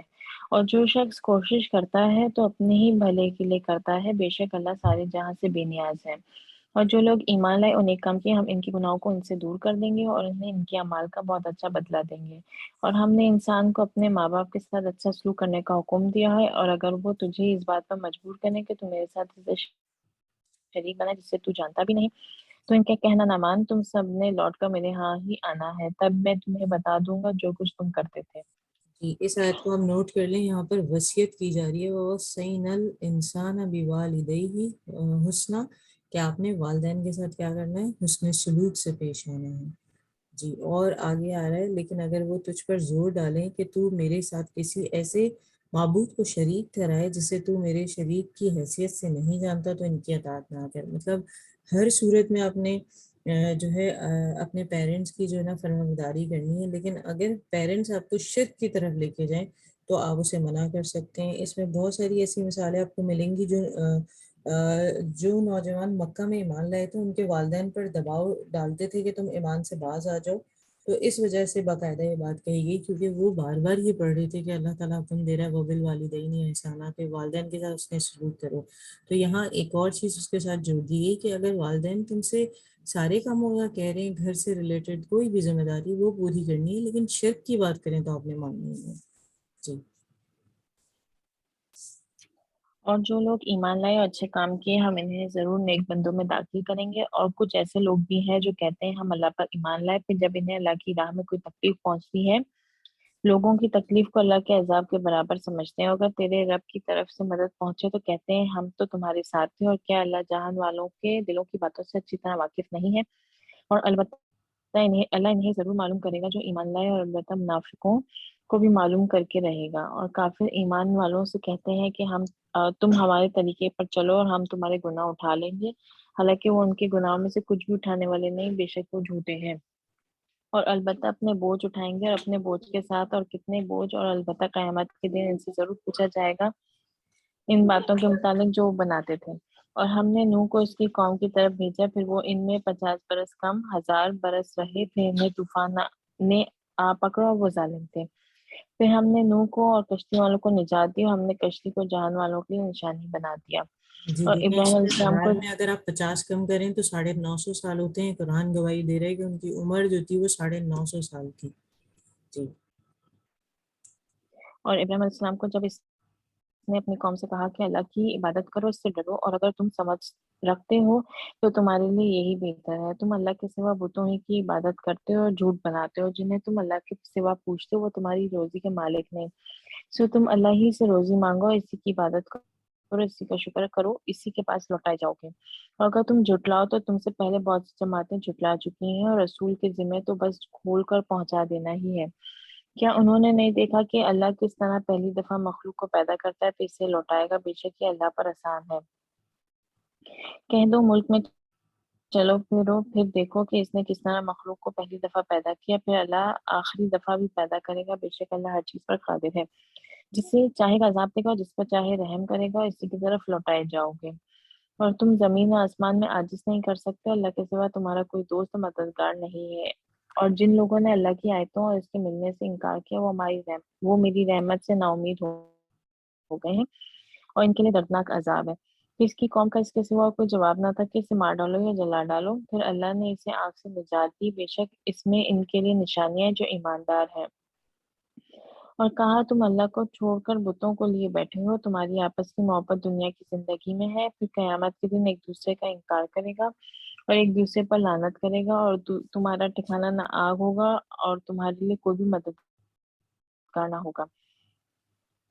اور جو شخص کوشش کرتا ہے تو اپنے ہی بھلے کے لیے کرتا ہے، بے شک اللہ سارے جہاں سے بے نیاز ہے. اور جو لوگ ایمان لائے اور نیک کام کیے ہم ان کے گناہوں کو ان سے دور کر دیں گے اور انہیں ان کے اعمال کا بہت اچھا بدلہ دیں گے. اور ہم نے انسان کو اپنے ماں باپ کے ساتھ اچھا سلوک کرنے کا حکم دیا ہے، اور اگر وہ تجھے اس بات پر مجبور کریں کہ تو میرے ساتھ اسے شریک بنا جس سے تو جانتا بھی نہیں، تو ان کا کہنا نہ مان، تم سب نے لوٹ کر میرے ہاں ہی آنا ہے، تب میں تمہیں بتا دوں گا جو کچھ تم کرتے تھے. جی اس آیت کو ہم نوٹ کر لیں. یہاں پر وصیت کی جا رہی ہے وَوَصَّيْنَا الْإِنسَانَ بِوَالِدَيْهِ حُسْنًا، کہ آپ نے والدین کے ساتھ کیا کرنا ہے؟ حسن سلوک سے پیش آنا ہے. جی اور آگے آ رہا ہے لیکن اگر وہ تجھ پر زور ڈالیں کہ تو میرے ساتھ کسی ایسے معبود کو شریک ٹھہرائے جسے تو میرے شریک کی حیثیت سے نہیں جانتا تو ان کی اطاعت نہ کر. مطلب ہر صورت میں آپ نے جو ہے اپنے پیرنٹس کی جو ہے نا فرمانبرداری کرنی ہے، لیکن اگر پیرنٹس آپ کو شرک کی طرف لے کے جائیں تو آپ اسے منع کر سکتے ہیں. اس میں بہت ساری ایسی مثالیں آپ کو ملیں گی جو نوجوان مکہ میں ایمان لائے تھے ان کے والدین پر دباؤ ڈالتے تھے کہ تم ایمان سے باز آ جاؤ. تو اس وجہ سے باقاعدہ یہ بات کہی گئی کیونکہ وہ بار بار یہ پڑھ رہے تھے کہ اللہ تعالیٰ حکم دے رہا ہے وَبِالْوَالِدَيْنِ احسانا، کہ والدین کے ساتھ اس نے سلوک کرو. تو یہاں ایک اور چیز اس کے ساتھ جوڑ دی گئی کہ اگر والدین تم سے سارے کاموں کا کہہ رہے ہیں، گھر سے ریلیٹڈ کوئی بھی ذمہ داری وہ پوری کرنی ہے، لیکن شرک کی بات کریں تو آپ نے ماننی ہے. جی اور جو لوگ ایمان لائے اور اچھے کام کیے ہم انہیں ضرور نیک بندوں میں داخل کریں گے. اور کچھ ایسے لوگ بھی ہیں جو کہتے ہیں ہم اللہ پر ایمان لائے، پھر جب انہیں اللہ کی راہ میں کوئی تکلیف پہنچتی ہے لوگوں کی تکلیف کو اللہ کے عذاب کے برابر سمجھتے ہیں. اگر تیرے رب کی طرف سے مدد پہنچے تو کہتے ہیں ہم تو تمہارے ساتھ تھے. اور کیا اللہ جہان والوں کے دلوں کی باتوں سے اچھی طرح واقف نہیں ہے؟ اور البتہ اللہ انہیں ضرور معلوم کرے گا جو ایمان لائے، اور البتہ منافقوں کو بھی معلوم کر کے رہے گا. اور کافر ایمان والوں سے کہتے ہیں کہ تم ہمارے طریقے پر چلو اور ہم تمہارے گناہ اٹھا لیں گے، حالانکہ وہ ان کے گناہوں میں سے کچھ بھی اٹھانے والے نہیں، بے شک وہ جھوٹے ہیں. اور البتہ اپنے بوجھ اٹھائیں گے، اور اپنے بوجھ کے ساتھ اور کتنے بوجھ، اور البتہ قیامت کے دن ان سے ضرور پوچھا جائے گا ان باتوں کے متعلق جو وہ بناتے تھے۔ اور ہم نے نوح کو اس کی قوم کی طرف بھیجا، پھر وہ ان میں 50 برس کم 1000 برس رہے، پھر انہیں طوفان نے آ پکڑا اور وہ ظالم تھے۔ پھر ہم نے نوح کو اور کشتی والوں کو نجات دی، اور ہم نے کشتی کو جہان والوں کے لیے نشانی بنا دیا۔ جی اور دیکھیں، ابراہیم اس علیہ میں السلام کو بہار میں اگر آپ 50 کم کریں تو 950 سال ہوتے ہیں۔ قرآن گواہی دے رہے ہیں کہ ان کی عمر جو تھی وہ 950 سال تھی۔ جی اور ابراہیم علیہ السلام کو جب اس نے اپنی قوم سے کہا کہ اللہ کی عبادت کرو، اس سے ڈرو، اور اگر تم سمجھ رکھتے ہو تو تمہارے لیے یہی بہتر ہے۔ تم اللہ کے سوا بتوں ہی کی عبادت کرتے ہو اور جھوٹ بناتے ہو، جنہیں تم اللہ کے سوا پوچھتے ہو وہ تمہاری روزی کے مالک نہیں۔ سو تم اللہ ہی سے روزی مانگو، اسی کی عبادت کرو، اسی کا شکر کرو، اسی کے پاس لوٹائے جاؤ گے۔ اور اگر تم جھٹلاؤ تو تم سے پہلے بہت سی جماعتیں جھٹلا چکی ہیں، اور رسول کے ذمہ تو بس کھول کر پہنچا دینا ہی ہے۔ کیا انہوں نے نہیں دیکھا کہ اللہ کس طرح پہلی دفعہ مخلوق کو پیدا کرتا ہے پھر اسے لوٹائے گا؟ بے شک یہ اللہ پر آسان ہے۔ کہہ دو ملک میں چلو پھرو، پھر دیکھو کہ اس نے کس طرح مخلوق کو پہلی دفعہ پیدا کیا، پھر اللہ آخری دفعہ بھی پیدا کرے گا۔ بے شک اللہ ہر چیز پر قادر ہے۔ جسے چاہے گا عذاب دے گا، اور جس پر چاہے رحم کرے گا، اسی کی طرف لوٹائے جاؤ گے۔ اور تم زمین و آسمان میں عاجز نہیں کر سکتے، اللہ کے سوا تمہارا کوئی دوست و مددگار نہیں ہے۔ اور جن لوگوں نے اللہ کی آیتوں اور اس کے ملنے سے انکار کیا، وہ میری رحمت سے نا امید ہو گئے ہیں، اور ان کے لیے دردناک عذاب ہے۔ پھر اس کی قوم کا اس کے سوا کوئی جواب نہ تھا کہ اسے مار ڈالو یا جلا ڈالو۔ پھر اللہ نے اسے آگ سے نجات دی، بے شک اس میں ان کے لیے نشانیاں ہیں جو ایماندار ہیں۔ اور کہا تم اللہ کو چھوڑ کر بتوں کو لیے بیٹھے ہو، تمہاری آپس کی محبت دنیا کی زندگی میں ہے، پھر قیامت کے دن ایک دوسرے کا انکار کرے گا اور ایک دوسرے پر لعنت کرے گا، اور تمہارا ٹھکانہ نہ آگ ہوگا اور تمہارے لیے کوئی بھی مددگار نہ ہوگا۔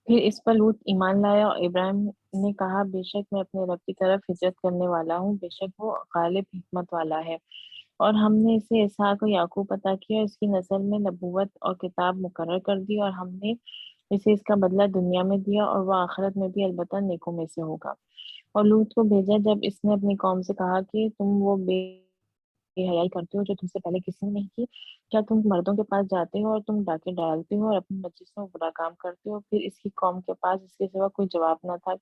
پھر اس پر لوط ایمان لایا، اور ابراہیم نے کہا بے شک میں اپنے رب کی طرف ہجرت کرنے والا ہوں، بے شک وہ غالب حکمت والا ہے۔ اور ہم نے اسے اسحاق و یعقوب عطا کیا، اس کی نسل میں نبوت اور کتاب مقرر کر دی، اور ہم نے اسے اس کا بدلہ دنیا میں دیا، اور وہ آخرت میں بھی البتہ نیکوں میں سے ہوگا۔ اور لوط کو بھیجا جب اس نے اپنی قوم سے کہا کہ تم وہ بے حیائی کرتے ہو جو تم سے پہلے کسی نے نہیں کی۔ کیا تم مردوں کے پاس جاتے ہو اور تم ڈاکے ڈالتے ہو اور اپنی مجلسوں میں برا کام کرتے ہو؟ پھر اس کی قوم کے پاس اس کے سوا کوئی جواب نہ تھا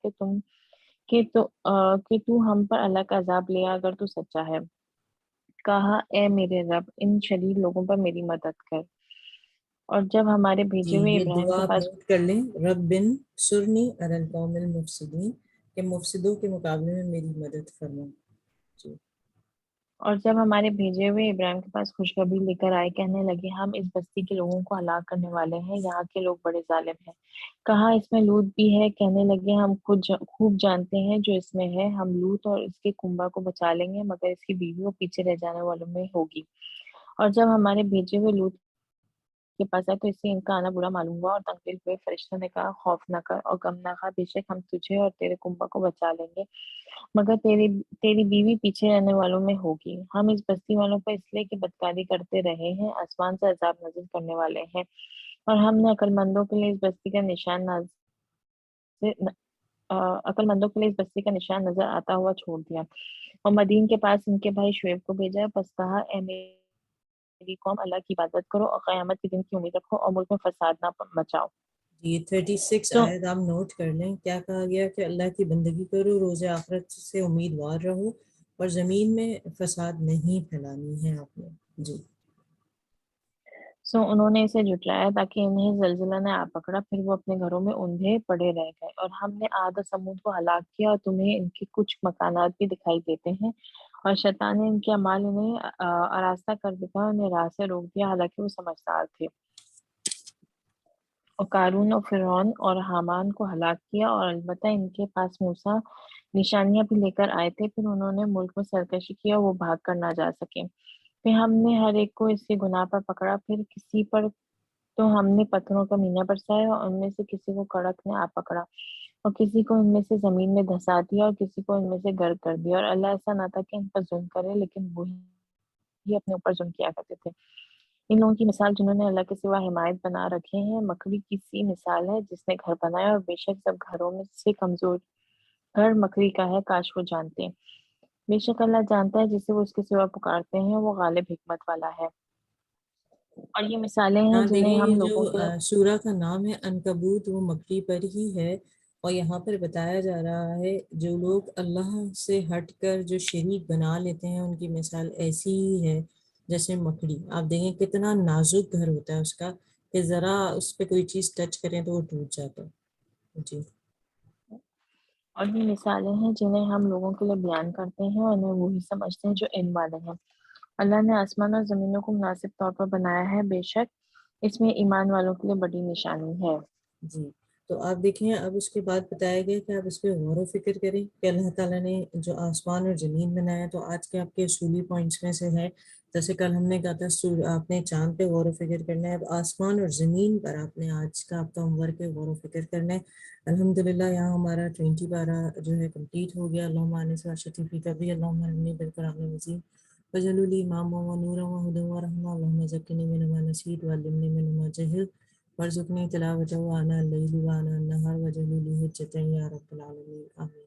کہ تو ہم پر اللہ کا عذاب لے آ اگر تو سچا ہے۔ کہا اے میرے رب، ان شریر لوگوں پر میری مدد کر۔ اور جب ہمارے جی، بھیجے ہوئے یہ ابراہیم دعا کے آپ پاس نوٹ کر لیں، رب بن سرنی علی القوم المفسدین، کہ مفسدوں کے مقابلے میں میری مدد فرما۔ جی اور جب ہمارے بھیجے ہوئے ابراہیم کے پاس خوشخبری لے کر آئے، کہنے لگے ہم اس بستی کے لوگوں کو ہلاک کرنے والے ہیں، یہاں کے لوگ بڑے ظالم ہیں۔ کہا اس میں لوط بھی ہے؟ کہنے لگے ہم خوب جانتے ہیں جو اس میں ہے، ہم لوط اور اس کے کنبہ کو بچا لیں گے، مگر اس کی بیوی وہ پیچھے رہ جانے والوں میں ہوگی۔ اور جب ہمارے بھیجے ہوئے لوط کے پاس آئے تو اس سے ان کا آنا برا معلوم ہوا، اور تنگ دل ہوئے۔ فرشتوں نے کہا خوف نہ کر اور غم نہ کھا، بے شک ہم تجھے اور تیرے کنبہ کو بچا لیں گے، مگر تیری بیوی پیچھے رہنے والوں میں ہوگی۔ ہم اس بستی والوں پر اس لیے کہ بدکاری کرتے رہے ہیں آسمان سے عذاب نازل کرنے والے ہیں، اور ہم نے عقل مندوں کے لیے اس بستی کا نشان نظر آتا ہوا چھوڑ دیا۔ اور مدین کے پاس ان کے بھائی شعیب کو بھیجا، پس کہا اے میری قوم، اللہ کی عبادت کرو اور قیامت کے دن کی امید رکھو اور ملک میں فساد نہ مچاؤ۔ یہ 36 سو آیت آپ نوٹ کر لیں، کیا کہا گیا کہ اللہ کی بندگی کرو، روز آخرت سے امیدوار رہو، اور زمین میں فساد نہیں پھیلانی ہے آپ نے۔ جی انہوں نے اسے جھٹلایا تاکہ انہیں زلزلہ نے آ پکڑا، پھر وہ اپنے گھروں میں اوندھے پڑے رہ گئے۔ اور ہم نے عاد و ثمود کو ہلاک کیا، اور تمہیں ان کے کچھ مکانات بھی دکھائی دیتے ہیں، اور شیطان نے ان کے اعمال انہیں آراستہ کر دکھایا، انہیں راہ سے روک دیا، حالانکہ وہ سمجھدار تھے۔ اور قارون اور فرعون اور حامان کو ہلاک کیا، اور البتہ ان کے پاس موسیٰ نشانیاں بھی لے کر آئے تھے، پھر انہوں نے ملک میں سرکشی کی اور وہ بھاگ کر نہ جا سکے۔ پھر ہم نے ہر ایک کو اس کے گناہ پر پکڑا، پھر کسی پر تو ہم نے پتھروں کا مینہ برسایا، اور ان میں سے کسی کو کڑک نے آ پکڑا، اور کسی کو ان میں سے زمین میں دھسا دیا، اور کسی کو ان میں سے غرق کر دیا۔ اور اللہ ایسا نہ تھا کہ ان پر ظلم کرے، لیکن وہی اپنے اوپر ظلم کیا کرتے تھے۔ ان لوگوں کی مثال جنہوں نے اللہ کے سوا حمایت بنا رکھے ہیں، مکڑی کی سی مثال ہے جس نے گھر بنایا، اور بے شک سب گھروں میں سے کمزور گھر مکڑی کا ہے، کاش وہ جانتے۔ بے شک اللہ جانتا ہے جسے وہ اس کے سوا پکارتے ہیں، وہ غالب حکمت والا ہے۔ اور یہ مثالیں ہیں ہاں جنہیں دیکھیں ہم یہ جو لوگوں کے لیے سورہ کا نام ہے عنکبوت، وہ مکڑی پر ہی ہے، اور یہاں پر بتایا جا رہا ہے جو لوگ اللہ سے ہٹ کر جو شریک بنا لیتے ہیں ان کی مثال ایسی ہی ہے جیسے مکڑی. آپ دیکھیں کتنا نازک گھر ہوتا ہے اس کا، کہ ذرا اس پہ کوئی چیز ٹچ کریں تو وہ ٹوٹ جاتا ہے. جی اور یہ مثالیں ہیں جنہیں ہم لوگوں کے لیے بیان کرتے ہیں اور انہیں وہی سمجھتے ہیں جو علم والے ہیں. اللہ نے آسمان اور زمینوں کو مناسب طور پر بنایا ہے، بے شک اس میں ایمان والوں کے لیے بڑی نشانی ہے. جی تو آپ دیکھیں اب اس کے بعد بتایا گیا کہ آپ اس پہ غور و فکر کریں کہ اللہ تعالیٰ نے جو آسمان اور زمین بنایا. تو آج کے آپ کے اصولی پوائنٹس میں سے ہے، جیسے کل ہم نے کہا تھا آپ نے چاند پہ غور و فکر کرنا ہے، اب آسمان اور زمین پر آپ نے آج کا آپ کا ہوم ورک ہے غور و فکر کرنا ہے. الحمدللہ یہاں ہمارا 20 پارہ جو ہے کمپلیٹ ہو گیا. اللہم آنے سے شفیع فی کبھی اللہم ارنی بالقرآن العظیم وجعلوا لی اماما ونورا وہدی ورحمہ اللہم ذکرنی منہ ما نسیت وعلمنی منہ ما جہلت وارزقنی تلاوتہ آناء اللیل وآناء النہار واجعلہ لی حجۃ یا رب العالمین. آمین.